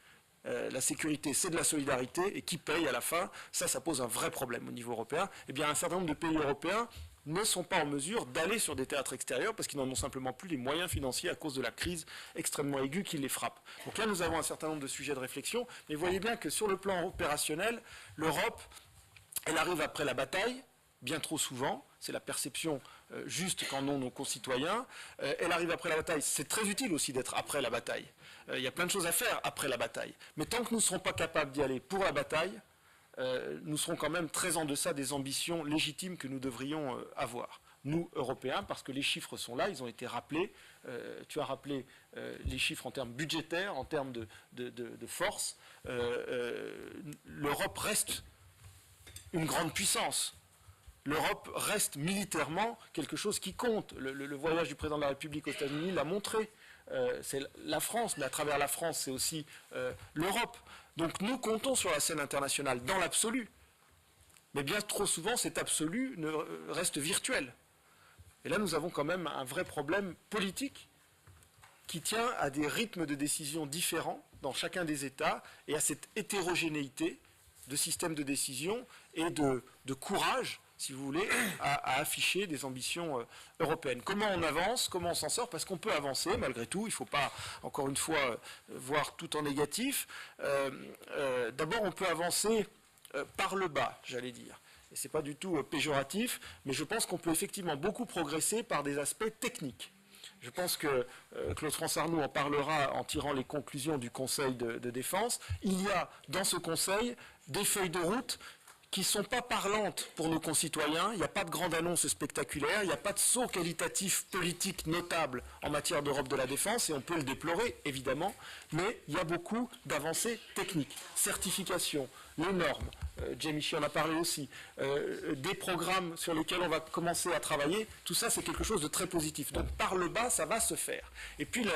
La sécurité, c'est de la solidarité, et qui paye à la fin, ça pose un vrai problème au niveau européen. Eh bien, un certain nombre de pays européens ne sont pas en mesure d'aller sur des théâtres extérieurs parce qu'ils n'en ont simplement plus les moyens financiers à cause de la crise extrêmement aiguë qui les frappe. Donc là, nous avons un certain nombre de sujets de réflexion, mais vous voyez bien que sur le plan opérationnel, l'Europe, elle arrive après la bataille, bien trop souvent, c'est la perception juste qu'en ont nos concitoyens. Elle arrive après la bataille, c'est très utile aussi d'être après la bataille. Il y a plein de choses à faire après la bataille. Mais tant que nous ne serons pas capables d'y aller pour la bataille, nous serons quand même très en deçà des ambitions légitimes que nous devrions avoir. Nous, Européens, parce que les chiffres sont là, ils ont été rappelés. Tu as rappelé les chiffres en termes budgétaires, en termes de force. L'Europe reste une grande puissance. L'Europe reste militairement quelque chose qui compte. Le voyage du président de la République aux États-Unis l'a montré. C'est la France, mais à travers la France, c'est aussi l'Europe. Donc nous comptons sur la scène internationale dans l'absolu. Mais bien trop souvent, cet absolu reste virtuel. Et là, nous avons quand même un vrai problème politique qui tient à des rythmes de décision différents dans chacun des États et à cette hétérogénéité de systèmes de décision et de courage, si vous voulez, à afficher des ambitions européennes. Comment on avance, comment on s'en sort? Parce qu'on peut avancer, malgré tout, il ne faut pas, encore une fois, voir tout en négatif. D'abord, on peut avancer par le bas, j'allais dire. Et ce n'est pas du tout péjoratif, mais je pense qu'on peut effectivement beaucoup progresser par des aspects techniques. Je pense que Claude-France Arnoult en parlera en tirant les conclusions du Conseil de défense. Il y a dans ce Conseil des feuilles de route qui ne sont pas parlantes pour nos concitoyens. Il n'y a pas de grande annonce spectaculaire, il n'y a pas de saut qualitatif politique notable en matière d'Europe de la défense, et on peut le déplorer, évidemment, mais il y a beaucoup d'avancées techniques. Certification, les normes, Jamie Shea en a parlé aussi, des programmes sur lesquels on va commencer à travailler, tout ça c'est quelque chose de très positif. Donc par le bas, ça va se faire. Et puis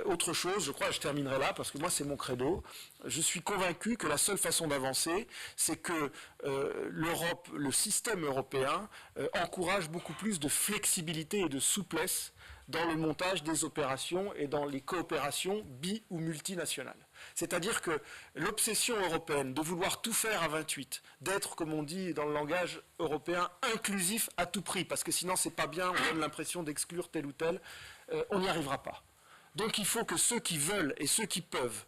autre chose, je crois, je terminerai là, parce que moi c'est mon credo, je suis convaincu que la seule façon d'avancer, c'est que l'Europe, le système européen, encourage beaucoup plus de flexibilité et de souplesse dans le montage des opérations et dans les coopérations bi- ou multinationales. C'est-à-dire que l'obsession européenne de vouloir tout faire à 28, d'être, comme on dit dans le langage européen, inclusif à tout prix, parce que sinon c'est pas bien, on donne l'impression d'exclure tel ou tel, on n'y arrivera pas. Donc il faut que ceux qui veulent et ceux qui peuvent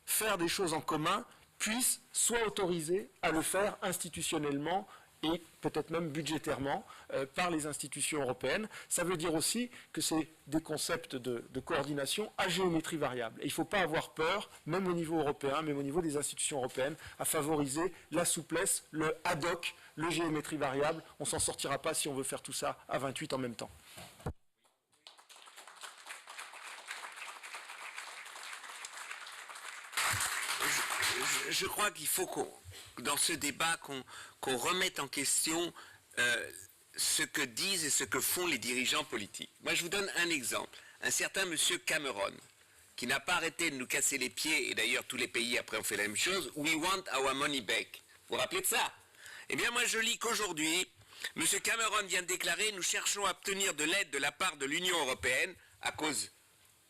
faire des choses en commun puissent soit autorisés à le faire institutionnellement et peut-être même budgétairement par les institutions européennes. Ça veut dire aussi que c'est des concepts de coordination à géométrie variable. Et il ne faut pas avoir peur, même au niveau européen, même au niveau des institutions européennes, à favoriser la souplesse, le ad hoc, le géométrie variable. On ne s'en sortira pas si on veut faire tout ça à 28 en même temps. Je crois qu'il faut dans ce débat qu'on remette en question ce que disent et ce que font les dirigeants politiques. Moi, je vous donne un exemple. Un certain monsieur Cameron, qui n'a pas arrêté de nous casser les pieds, et d'ailleurs tous les pays après ont fait la même chose, « We want our money back ». Vous vous rappelez de ça? Eh bien, moi, je lis qu'aujourd'hui, monsieur Cameron vient de déclarer « Nous cherchons à obtenir de l'aide de la part de l'Union européenne à cause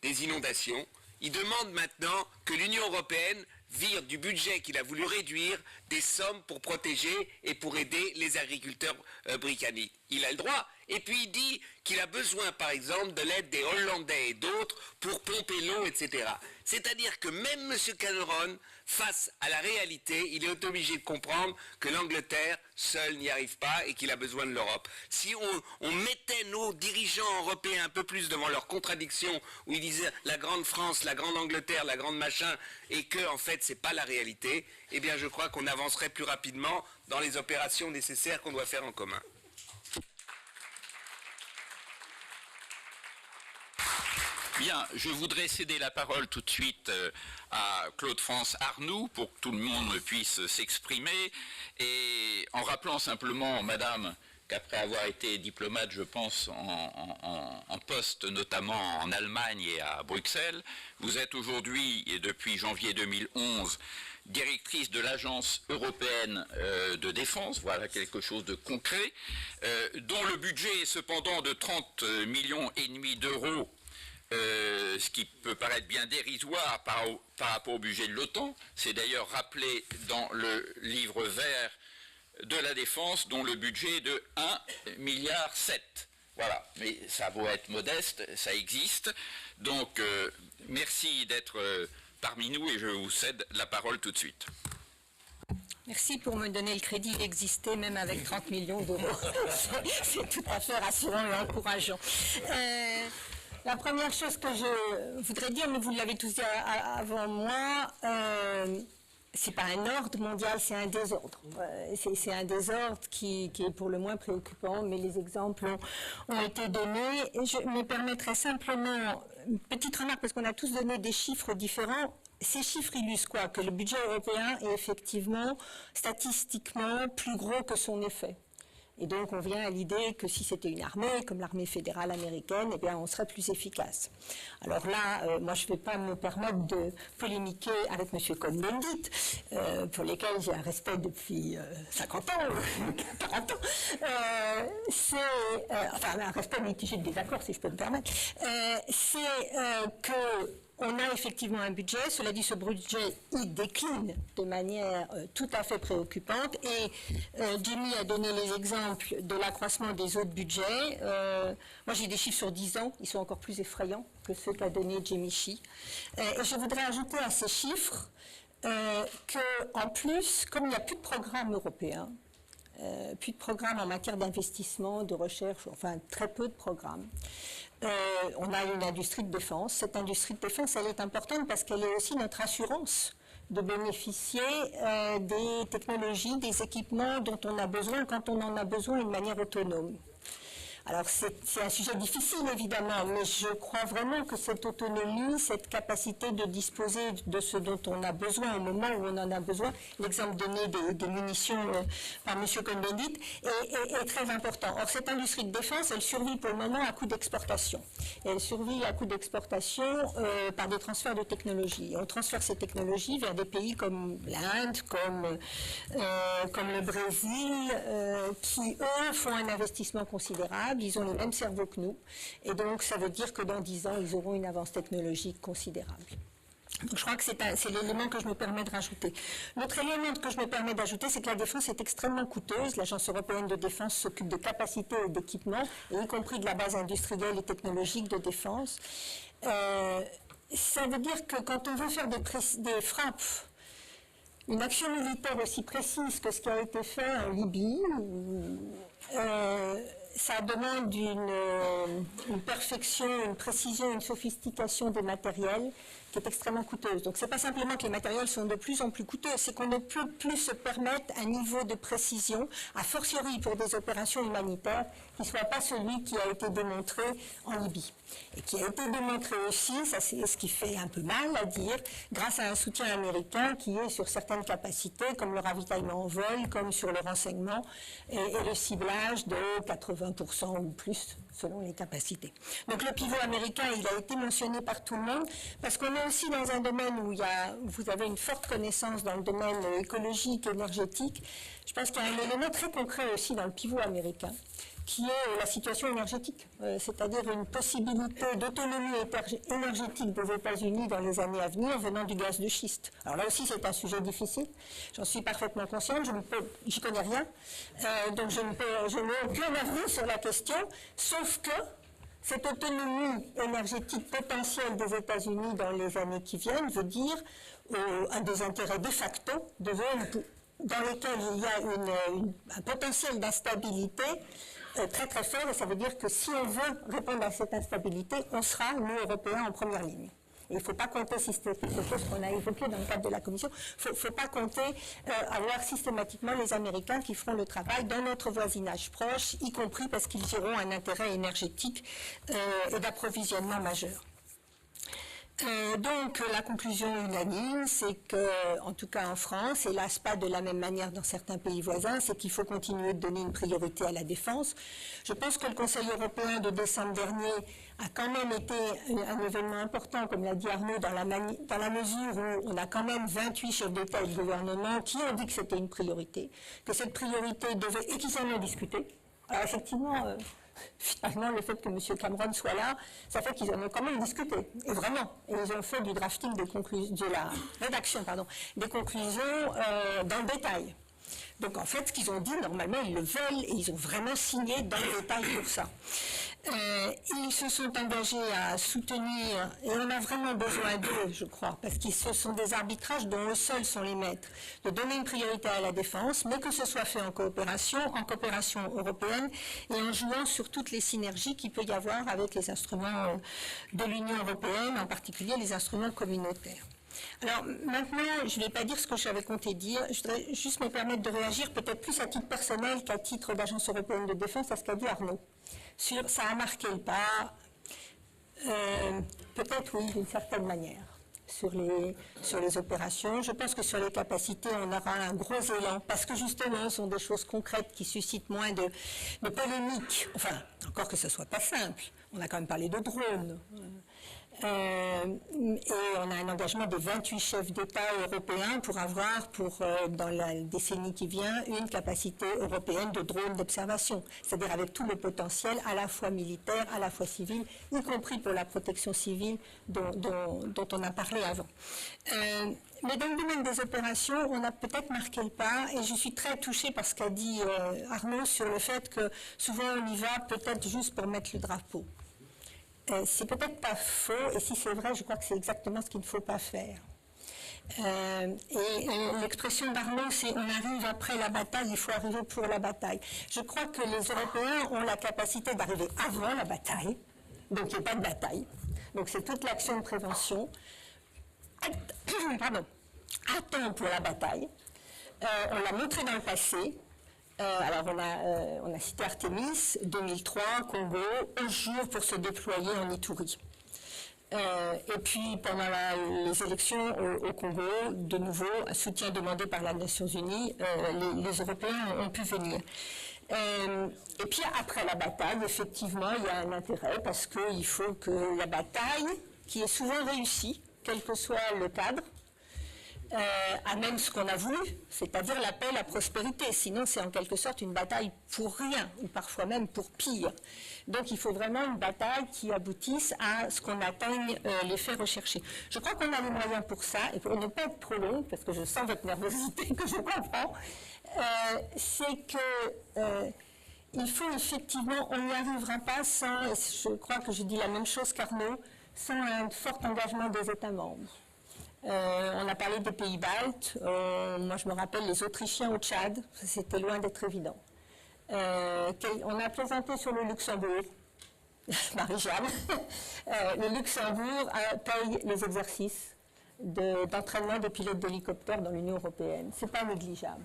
des inondations ». Il demande maintenant que l'Union européenne vire du budget qu'il a voulu réduire des sommes pour protéger et pour aider les agriculteurs britanniques. Il a le droit. Et puis il dit qu'il a besoin, par exemple, de l'aide des Hollandais et d'autres pour pomper l'eau, etc. C'est-à-dire que même M. Cameron, face à la réalité, il est obligé de comprendre que l'Angleterre seule n'y arrive pas et qu'il a besoin de l'Europe. Si on mettait nos dirigeants européens un peu plus devant leurs contradictions, où ils disaient la grande France, la grande Angleterre, la grande machin, et que en fait c'est pas la réalité, eh bien je crois qu'on avancerait plus rapidement dans les opérations nécessaires qu'on doit faire en commun. Bien, je voudrais céder la parole tout de suite à Claude-France Arnoux pour que tout le monde puisse s'exprimer et en rappelant simplement, madame, qu'après avoir été diplomate, je pense, en poste notamment en Allemagne et à Bruxelles, vous êtes aujourd'hui et depuis janvier 2011 directrice de l'Agence européenne de défense, voilà quelque chose de concret, dont le budget est cependant de 30,5 millions d'euros, ce qui peut paraître bien dérisoire par rapport au budget de l'OTAN. C'est d'ailleurs rappelé dans le livre vert de la défense, dont le budget est de 1,7 milliard. Voilà, mais ça vaut être modeste, ça existe. Donc, merci d'être parmi nous et je vous cède la parole tout de suite. Merci pour me donner le crédit d'exister même avec 30 millions d'euros. C'est tout à fait rassurant et encourageant. La première chose que je voudrais dire, mais vous l'avez tous dit avant moi, c'est pas un ordre mondial, c'est un désordre. C'est un désordre qui est pour le moins préoccupant, mais les exemples ont été donnés. Et je me permettrai simplement une petite remarque, parce qu'on a tous donné des chiffres différents. Ces chiffres illustrent quoi? Que le budget européen est effectivement, statistiquement, plus gros que son effet. Et donc, on vient à l'idée que si c'était une armée, comme l'armée fédérale américaine, eh bien, on serait plus efficace. Alors là, moi, je ne vais pas me permettre de polémiquer avec M. Cohn-Bendit, pour lesquels j'ai un respect depuis 50 ans, 40 ans. Enfin, un respect mitigé de désaccord, si je peux me permettre. On a effectivement un budget, cela dit, ce budget, il décline de manière tout à fait préoccupante et Jimmy a donné les exemples de l'accroissement des autres budgets. Moi, j'ai des chiffres sur 10 ans, ils sont encore plus effrayants que ceux qu'a donné Jimmy Shea. Et je voudrais ajouter à ces chiffres qu'en plus, comme il n'y a plus de programme européen, plus de programmes en matière d'investissement, de recherche, enfin très peu de programmes. On a une industrie de défense. Cette industrie de défense, elle est importante parce qu'elle est aussi notre assurance de bénéficier des technologies, des équipements dont on a besoin quand on en a besoin de manière autonome. Alors c'est un sujet difficile évidemment, mais je crois vraiment que cette autonomie, cette capacité de disposer de ce dont on a besoin au moment où on en a besoin, l'exemple donné des munitions par M. Cohn-Bendit, est très important. Or cette industrie de défense, elle survit pour le moment à coup d'exportation. Et elle survit à coup d'exportation par des transferts de technologies. Et on transfère ces technologies vers des pays comme l'Inde, comme le Brésil, qui eux font un investissement considérable. Ils ont le même cerveau que nous, et donc ça veut dire que dans 10 ans, ils auront une avance technologique considérable. Donc je crois que c'est l'élément que je me permets de rajouter. L'autre élément que je me permets d'ajouter, c'est que la défense est extrêmement coûteuse. L'Agence européenne de défense s'occupe de capacités et d'équipements, y compris de la base industrielle et technologique de défense. Ça veut dire que quand on veut faire des frappes une action militaire aussi précise que ce qui a été fait en Libye, ça demande une perfection, une précision, une sophistication des matériels qui est extrêmement coûteuse. Donc c'est pas simplement que les matériels sont de plus en plus coûteux, c'est qu'on ne peut plus se permettre un niveau de précision, a fortiori pour des opérations humanitaires, qui ne soit pas celui qui a été démontré en Libye. Et qui a été démontré aussi, ça c'est ce qui fait un peu mal à dire, grâce à un soutien américain qui est sur certaines capacités, comme le ravitaillement en vol, comme sur le renseignement et le ciblage de 80% ou plus selon les capacités. Donc le pivot américain, il a été mentionné par tout le monde, parce qu'on est aussi dans un domaine où vous avez une forte connaissance dans le domaine écologique, énergétique. Je pense qu'il y a un élément très concret aussi dans le pivot américain, qui est la situation énergétique, c'est-à-dire une possibilité d'autonomie énergétique des États-Unis dans les années à venir venant du gaz de schiste. Alors là aussi, c'est un sujet difficile, j'en suis parfaitement consciente, j'y connais rien, donc je n'ai aucun avis sur la question, sauf que cette autonomie énergétique potentielle des États-Unis dans les années qui viennent veut dire un des intérêts de facto de zones dans lesquelles il y a un potentiel d'instabilité très très fort, et ça veut dire que si on veut répondre à cette instabilité, on sera, nous Européens, en première ligne. Et il ne faut pas compter, si c'est quelque chose qu'on a évoqué dans le cadre de la Commission, il ne faut pas compter avoir systématiquement les Américains qui feront le travail dans notre voisinage proche, y compris parce qu'ils auront un intérêt énergétique et d'approvisionnement majeur. Donc la conclusion unanime, c'est que, en tout cas en France, hélas pas de la même manière dans certains pays voisins, c'est qu'il faut continuer de donner une priorité à la défense. Je pense que le Conseil européen de décembre dernier a quand même été un événement important, comme l'a dit Arnaud, dans la mesure où on a quand même 28 chefs d'État et de gouvernement qui ont dit que c'était une priorité, que cette priorité devait, et qu'ils en ont discuté. Alors effectivement, finalement, le fait que M. Cameron soit là, ça fait qu'ils en ont quand même discuté. Et vraiment, et ils ont fait du drafting de la rédaction, des conclusions dans le détail. Donc en fait, ce qu'ils ont dit, normalement, ils le veulent et ils ont vraiment signé dans le détail pour ça. Ils se sont engagés à soutenir, et on a vraiment besoin d'eux, je crois, parce qu'ils ce sont des arbitrages dont eux seuls sont les maîtres, de donner une priorité à la défense, mais que ce soit fait en coopération européenne, et en jouant sur toutes les synergies qu'il peut y avoir avec les instruments de l'Union européenne, en particulier les instruments communautaires. Alors maintenant, je ne vais pas dire ce que j'avais compté dire, je voudrais juste me permettre de réagir peut-être plus à titre personnel qu'à titre d'Agence européenne de défense à ce qu'a dit Arnaud. Ça a marqué le pas, peut-être oui, d'une certaine manière, sur les opérations. Je pense que sur les capacités, on aura un gros élan, parce que justement, ce sont des choses concrètes qui suscitent moins de polémiques. Enfin, encore que ce ne soit pas simple. On a quand même parlé de drones. Et on a un engagement de 28 chefs d'État européens pour avoir, dans la décennie qui vient, une capacité européenne de drones d'observation, c'est-à-dire avec tout le potentiel à la fois militaire, à la fois civil, y compris pour la protection civile dont on a parlé avant. Mais dans le domaine des opérations, on a peut-être marqué le pas, et je suis très touchée par ce qu'a dit Arnaud sur le fait que souvent on y va peut-être juste pour mettre le drapeau. C'est peut-être pas faux, et si c'est vrai, je crois que c'est exactement ce qu'il ne faut pas faire. L'expression d'Arnaud, c'est « on arrive après la bataille, il faut arriver pour la bataille ». Je crois que les Européens ont la capacité d'arriver avant la bataille, donc il n'y a pas de bataille. Donc c'est toute l'action de prévention. Attends pour la bataille. On l'a montré dans le passé. Alors on a cité Artemis, 2003, Congo, 11 jours pour se déployer en Ituri. Et puis pendant les élections au Congo, de nouveau, un soutien demandé par les Nations Unies, les Européens ont pu venir. Et puis après la bataille, effectivement, il y a un intérêt parce qu'il faut que la bataille, qui est souvent réussie, quel que soit le cadre, amène ce qu'on a voulu, c'est-à-dire la paix, la prospérité. Sinon, c'est en quelque sorte une bataille pour rien, ou parfois même pour pire. Donc, il faut vraiment une bataille qui aboutisse à ce qu'on atteigne les faits recherchés. Je crois qu'on a les moyens pour ça, et pour ne pas être trop long, parce que je sens votre nervosité, que je comprends, c'est que il faut effectivement, on n'y arrivera pas sans, je crois que je dis la même chose qu'Arnaud, sans un fort engagement des États membres. On a parlé des pays baltes. Moi, je me rappelle les Autrichiens au Tchad. C'était loin d'être évident. On a plaisanté sur le Luxembourg. Marie-Jeanne. Le Luxembourg paye les exercices d'entraînement des pilotes d'hélicoptères dans l'Union européenne. C'est pas négligeable.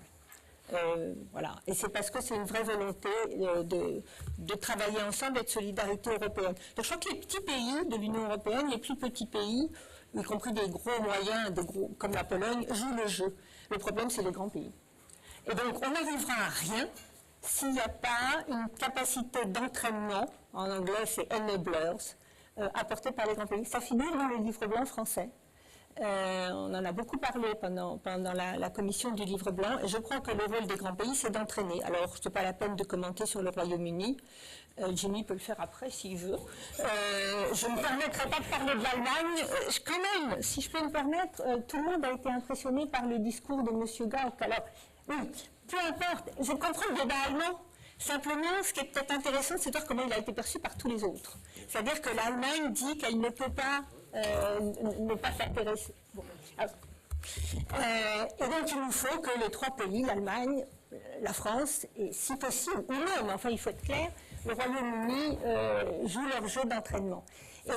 Voilà. Et c'est parce que c'est une vraie volonté de travailler ensemble et de solidarité européenne. Donc, je crois que les petits pays de l'Union européenne, les plus petits pays, y compris des gros moyens, comme la Pologne, jouent le jeu. Le problème, c'est les grands pays. Et donc, on n'arrivera à rien s'il n'y a pas une capacité d'entraînement, en anglais c'est enablers, apportée par les grands pays. Ça figure dans le livre blanc français. On en a beaucoup parlé pendant la commission du livre blanc, et je crois que le rôle des grands pays, c'est d'entraîner. Alors, ce n'est pas la peine de commenter sur le Royaume-Uni. Jimmy peut le faire après s'il veut. Je ne me permettrai pas de parler de l'Allemagne. Quand même, si je peux me permettre, tout le monde a été impressionné par le discours de M. Gauck. Alors, oui, peu importe, je comprends le débat allemand. Simplement, ce qui est peut-être intéressant, c'est de voir comment il a été perçu par tous les autres. C'est-à-dire que l'Allemagne dit qu'elle ne peut pas ne pas s'intéresser. Bon. Et donc, il nous faut que les trois pays, l'Allemagne, la France, et si possible, ou même, enfin, il faut être clair, le Royaume-Uni jouent leur jeu d'entraînement. Et là,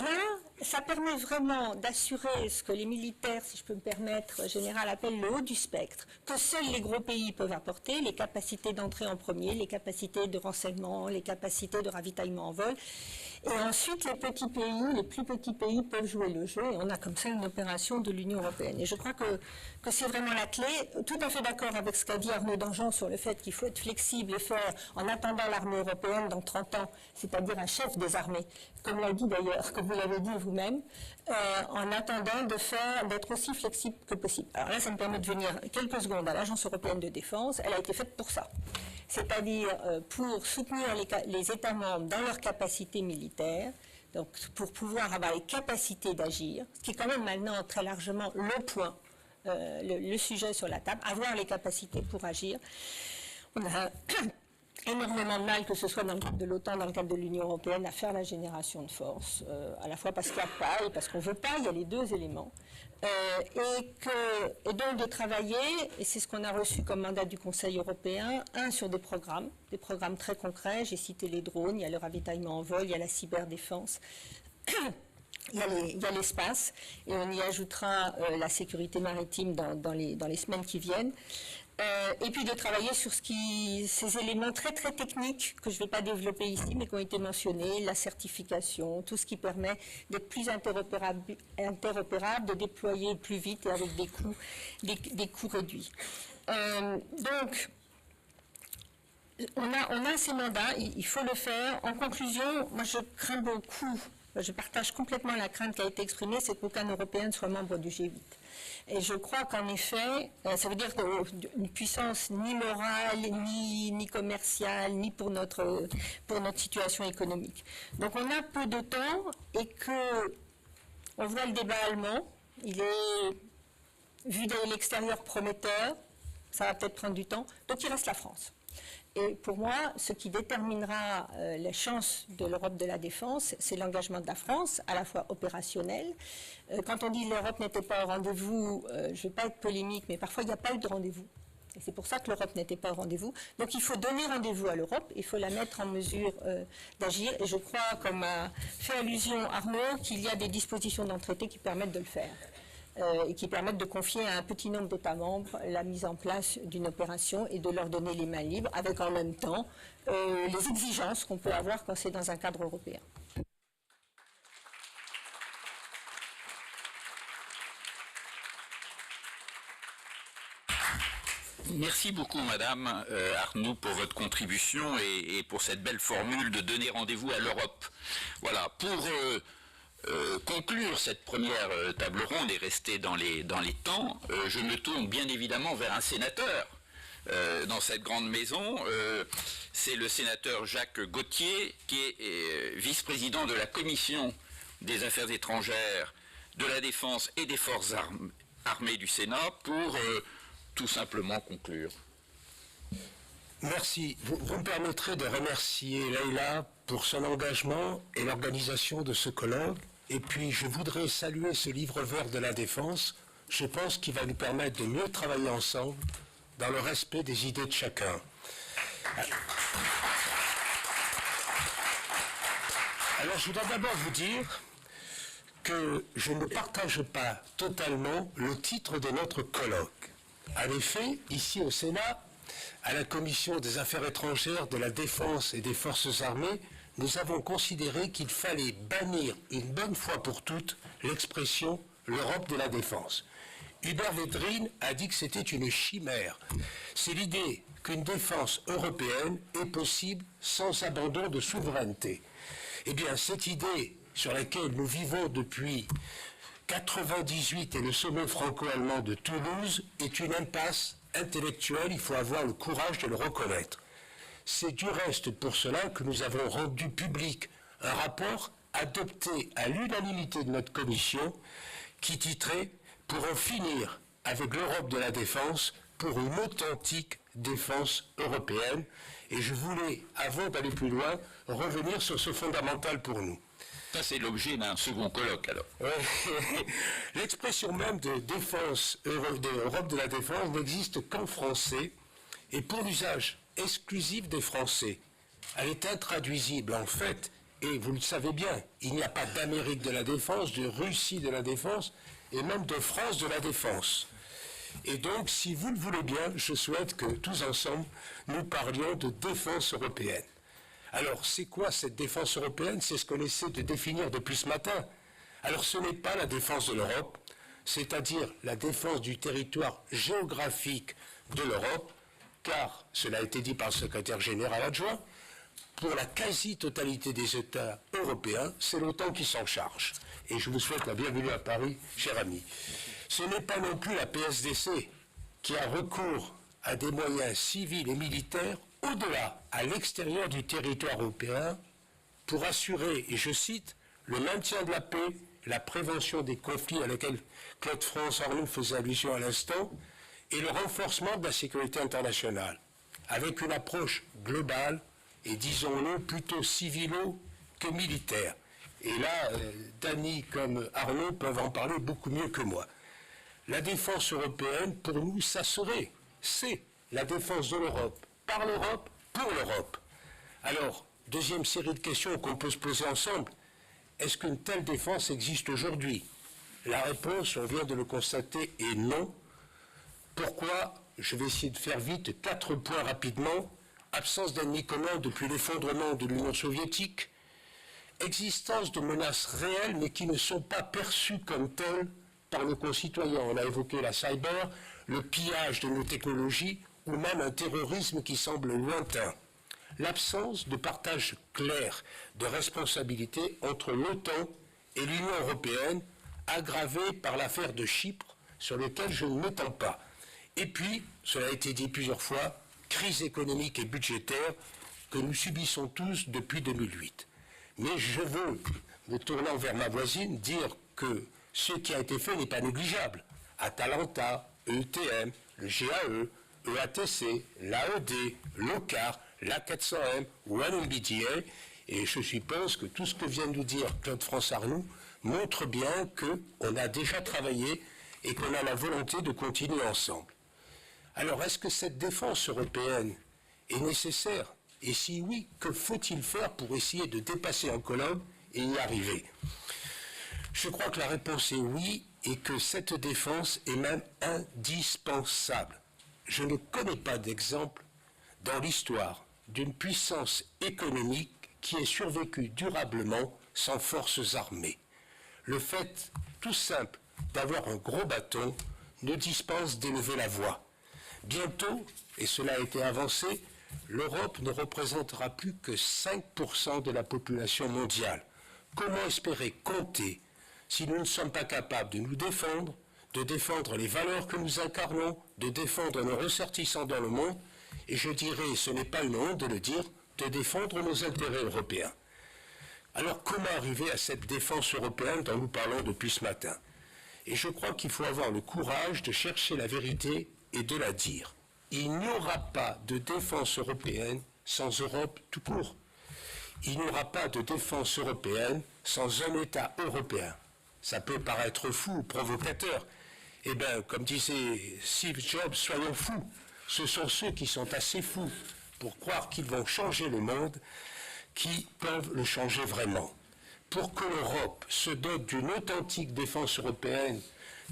ça permet vraiment d'assurer ce que les militaires, si je peux me permettre, général, appellent le haut du spectre, que seuls les gros pays peuvent apporter, les capacités d'entrée en premier, les capacités de renseignement, les capacités de ravitaillement en vol. Et ensuite, les petits pays, les plus petits pays peuvent jouer le jeu, et on a comme ça une opération de l'Union européenne. Et je crois que c'est vraiment la clé. Tout à fait d'accord avec ce qu'a dit Arnaud Danjean sur le fait qu'il faut être flexible et faire, en attendant l'armée européenne dans 30 ans, c'est-à-dire un chef des armées, comme l'a dit d'ailleurs, comme vous l'avez dit vous-même, en attendant d'être aussi flexible que possible. Alors là, ça me permet de venir quelques secondes à l'Agence européenne de défense. Elle a été faite pour ça. C'est-à-dire pour soutenir les États membres dans leur capacité militaire, donc pour pouvoir avoir les capacités d'agir, ce qui est quand même maintenant très largement le point, le sujet sur la table, avoir les capacités pour agir. On a énormément de mal, que ce soit dans le cadre de l'OTAN, dans le cadre de l'Union européenne, à faire la génération de force, à la fois parce qu'il n'y a pas et parce qu'on ne veut pas, il y a les deux éléments. Et donc de travailler, et c'est ce qu'on a reçu comme mandat du Conseil européen, sur des programmes très concrets. J'ai cité les drones, il y a le ravitaillement en vol, il y a la cyberdéfense, il y a l'espace, et on y ajoutera la sécurité maritime dans les semaines qui viennent. Et puis de travailler sur ces éléments très très techniques que je ne vais pas développer ici, mais qui ont été mentionnés, la certification, tout ce qui permet d'être plus interopérable, de déployer plus vite et avec des coûts réduits. Donc, on a ces mandats, il faut le faire. En conclusion, moi je crains beaucoup, je partage complètement la crainte qui a été exprimée, c'est qu'aucun Européen ne soit membre du G8. Et je crois qu'en effet, ça veut dire qu'une puissance ni morale, ni commerciale, ni pour notre situation économique. Donc on a peu de temps et on voit le débat allemand, il est vu de l'extérieur prometteur, ça va peut-être prendre du temps, donc il reste la France. Et pour moi, ce qui déterminera les chances de l'Europe de la défense, c'est l'engagement de la France, à la fois opérationnel. Quand on dit que l'Europe n'était pas au rendez-vous, je ne vais pas être polémique, mais parfois il n'y a pas eu de rendez-vous. Et c'est pour ça que l'Europe n'était pas au rendez-vous. Donc il faut donner rendez-vous à l'Europe, il faut la mettre en mesure d'agir. Et je crois, comme a fait allusion Arnaud, qu'il y a des dispositions dans le traité qui permettent de le faire. Et qui permettent de confier à un petit nombre d'États membres la mise en place d'une opération et de leur donner les mains libres, avec en même temps les exigences qu'on peut avoir quand c'est dans un cadre européen. Merci beaucoup, Madame Arnaud, pour votre contribution et pour cette belle formule de donner rendez-vous à l'Europe. Voilà, pour conclure cette première table ronde et rester dans les temps, je me tourne bien évidemment vers un sénateur dans cette grande maison. C'est le sénateur Jacques Gauthier, qui est vice-président de la Commission des Affaires étrangères, de la Défense et des Forces armées du Sénat, pour tout simplement conclure. Merci. Vous me permettrez de remercier Leïla pour son engagement et l'organisation de ce colloque. Et puis, je voudrais saluer ce livre vert de la défense je pense qu'il va nous permettre de mieux travailler ensemble dans le respect des idées de chacun. Alors, je voudrais d'abord vous dire que je ne partage pas totalement le titre de notre colloque. En effet, ici au Sénat, à la Commission des Affaires étrangères, de la Défense et des Forces armées, nous avons considéré qu'il fallait bannir une bonne fois pour toutes l'expression « l'Europe de la défense ». Hubert Védrine a dit que c'était une chimère. C'est l'idée qu'une défense européenne est possible sans abandon de souveraineté. Eh bien, cette idée sur laquelle nous vivons depuis 1998 et le sommet franco-allemand de Toulouse est une impasse intellectuelle, il faut avoir le courage de le reconnaître. C'est du reste pour cela que nous avons rendu public un rapport adopté à l'unanimité de notre commission qui titrait « Pour en finir avec l'Europe de la défense pour une authentique défense européenne ». Et je voulais, avant d'aller plus loin, revenir sur ce fondamental pour nous. Ça, c'est l'objet d'un second colloque, alors. L'expression même de défense, d'Europe de la défense n'existe qu'en français et pour l'usage exclusif des Français. Elle est intraduisible, en fait, et vous le savez bien, il n'y a pas d'Amérique de la défense, de Russie de la défense, et même de France de la défense. Et donc, si vous le voulez bien, je souhaite que tous ensemble, nous parlions de défense européenne. Alors, c'est quoi cette défense européenne? C'est ce qu'on essaie de définir depuis ce matin. Alors, ce n'est pas la défense de l'Europe, c'est-à-dire la défense du territoire géographique de l'Europe, car, cela a été dit par le secrétaire général adjoint, pour la quasi-totalité des États européens, c'est l'OTAN qui s'en charge. Et je vous souhaite la bienvenue à Paris, cher ami. Ce n'est pas non plus la PSDC qui a recours à des moyens civils et militaires au-delà, à l'extérieur du territoire européen, pour assurer, et je cite, le maintien de la paix, la prévention des conflits à laquelle Claude-France Arnoult faisait allusion à l'instant, et le renforcement de la sécurité internationale, avec une approche globale et, disons-le, plutôt civilo que militaire. Et là, Dany comme Arnaud peuvent en parler beaucoup mieux que moi. La défense européenne, pour nous, ça serait, c'est la défense de l'Europe, par l'Europe, pour l'Europe. Alors, deuxième série de questions qu'on peut se poser ensemble, est-ce qu'une telle défense existe aujourd'hui? La réponse, on vient de le constater, est non. Pourquoi? Je vais essayer de faire vite, 4 points rapidement. Absence d'ennemis communs depuis l'effondrement de l'Union soviétique, existence de menaces réelles mais qui ne sont pas perçues comme telles par nos concitoyens. On a évoqué la cyber, le pillage de nos technologies ou même un terrorisme qui semble lointain. L'absence de partage clair de responsabilité entre l'OTAN et l'Union européenne, aggravée par l'affaire de Chypre, sur laquelle je ne m'étends pas. Et puis, cela a été dit plusieurs fois, crise économique et budgétaire que nous subissons tous depuis 2008. Mais je veux, me tournant vers ma voisine, dire que ce qui a été fait n'est pas négligeable. Atalanta, EUTM, le GAE, EATC, l'AED, l'OCAR, l'A400M ou l'NBDA, et je suppose que tout ce que vient de nous dire Claude-France Arnoult montre bien qu'on a déjà travaillé et qu'on a la volonté de continuer ensemble. Alors, est-ce que cette défense européenne est nécessaire? Et si oui, que faut-il faire pour essayer de dépasser un colonne et y arriver? Je crois que la réponse est oui, et que cette défense est même indispensable. Je ne connais pas d'exemple dans l'histoire d'une puissance économique qui ait survécu durablement sans forces armées. Le fait tout simple d'avoir un gros bâton nous dispense d'élever la voix. Bientôt, et cela a été avancé, l'Europe ne représentera plus que 5% de la population mondiale. Comment espérer compter si nous ne sommes pas capables de nous défendre, de défendre les valeurs que nous incarnons, de défendre nos ressortissants dans le monde, et je dirais, ce n'est pas une honte de le dire, de défendre nos intérêts européens. Alors comment arriver à cette défense européenne dont nous parlons depuis ce matin? Et je crois qu'il faut avoir le courage de chercher la vérité et de la dire. Il n'y aura pas de défense européenne sans Europe tout court. Il n'y aura pas de défense européenne sans un État européen. Ça peut paraître fou ou provocateur. Eh bien, comme disait Steve Jobs, soyons fous. Ce sont ceux qui sont assez fous pour croire qu'ils vont changer le monde qui peuvent le changer vraiment. Pour que l'Europe se dote d'une authentique défense européenne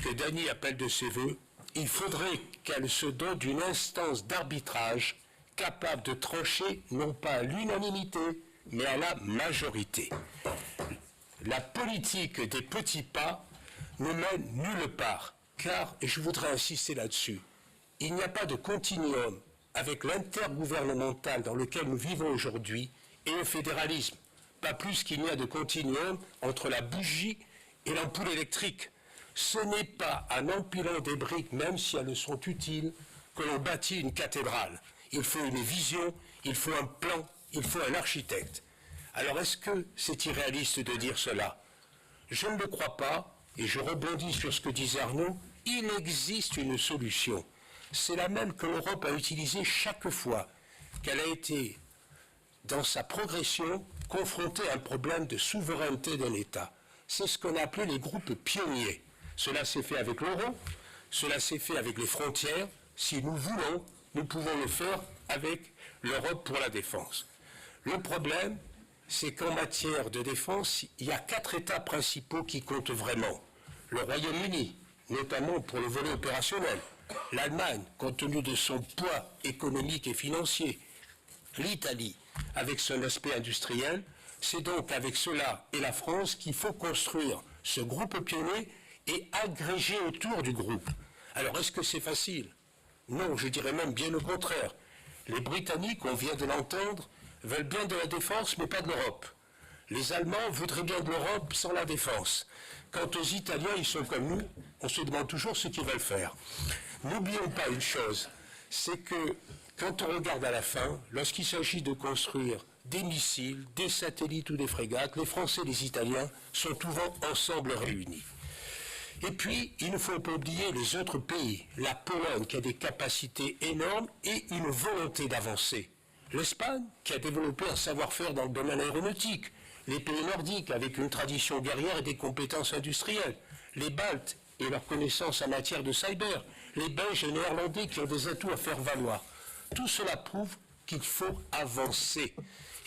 que Dany appelle de ses voeux, il faudrait qu'elle se dote d'une instance d'arbitrage capable de trancher non pas à l'unanimité, mais à la majorité. La politique des petits pas ne mène nulle part, car, et je voudrais insister là-dessus, il n'y a pas de continuum avec l'intergouvernemental dans lequel nous vivons aujourd'hui et le fédéralisme, pas plus qu'il n'y a de continuum entre la bougie et l'ampoule électrique. Ce n'est pas en empilant des briques, même si elles sont utiles, que l'on bâtit une cathédrale. Il faut une vision, il faut un plan, il faut un architecte. Alors est-ce que c'est irréaliste de dire cela? Je ne le crois pas, et je rebondis sur ce que disait Arnaud, il existe une solution. C'est la même que l'Europe a utilisée chaque fois qu'elle a été, dans sa progression, confrontée à un problème de souveraineté d'un État. C'est ce qu'on a appelé les groupes pionniers. Cela s'est fait avec l'euro, cela s'est fait avec les frontières. Si nous voulons, nous pouvons le faire avec l'Europe pour la défense. Le problème, c'est qu'en matière de défense, il y a 4 États principaux qui comptent vraiment. Le Royaume-Uni, notamment pour le volet opérationnel. L'Allemagne, compte tenu de son poids économique et financier. L'Italie, avec son aspect industriel. C'est donc avec cela et la France qu'il faut construire ce groupe pionnier et agréger autour du groupe. Alors, est-ce que c'est facile? Non, je dirais même bien au contraire. Les Britanniques, on vient de l'entendre, veulent bien de la défense, mais pas de l'Europe. Les Allemands voudraient bien de l'Europe sans la défense. Quant aux Italiens, ils sont comme nous, on se demande toujours ce qu'ils veulent faire. N'oublions pas une chose, c'est que quand on regarde à la fin, lorsqu'il s'agit de construire des missiles, des satellites ou des frégates, les Français et les Italiens sont souvent ensemble réunis. Et puis, il ne faut pas oublier les autres pays. La Pologne qui a des capacités énormes et une volonté d'avancer. L'Espagne qui a développé un savoir-faire dans le domaine aéronautique. Les pays nordiques avec une tradition guerrière et des compétences industrielles. Les Baltes et leur connaissance en matière de cyber. Les Belges et Néerlandais qui ont des atouts à faire valoir. Tout cela prouve qu'il faut avancer.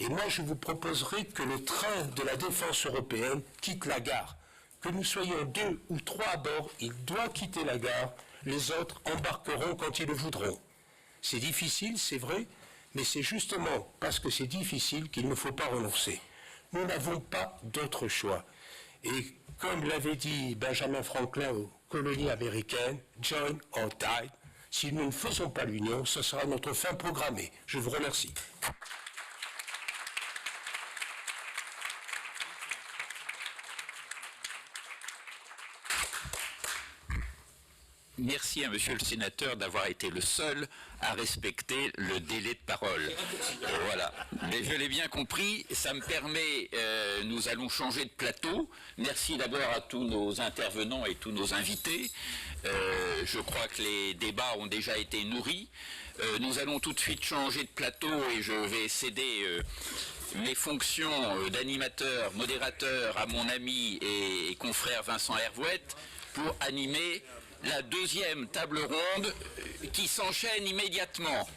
Et moi, je vous proposerai que le train de la défense européenne quitte la gare. Que nous soyons 2 ou 3 à bord, il doit quitter la gare. Les autres embarqueront quand ils le voudront. C'est difficile, c'est vrai, mais c'est justement parce que c'est difficile qu'il ne faut pas renoncer. Nous n'avons pas d'autre choix. Et comme l'avait dit Benjamin Franklin aux colonies américaines, join or die, si nous ne faisons pas l'union, ce sera notre fin programmée. Je vous remercie. Merci à Monsieur le Sénateur d'avoir été le seul à respecter le délai de parole. Voilà. Mais je l'ai bien compris, ça me permet, nous allons changer de plateau. Merci d'abord à tous nos intervenants et tous nos invités. Je crois que les débats ont déjà été nourris. Nous allons tout de suite changer de plateau et je vais céder mes fonctions d'animateur, modérateur à mon ami et confrère Vincent Hervouette pour animer la deuxième table ronde qui s'enchaîne immédiatement.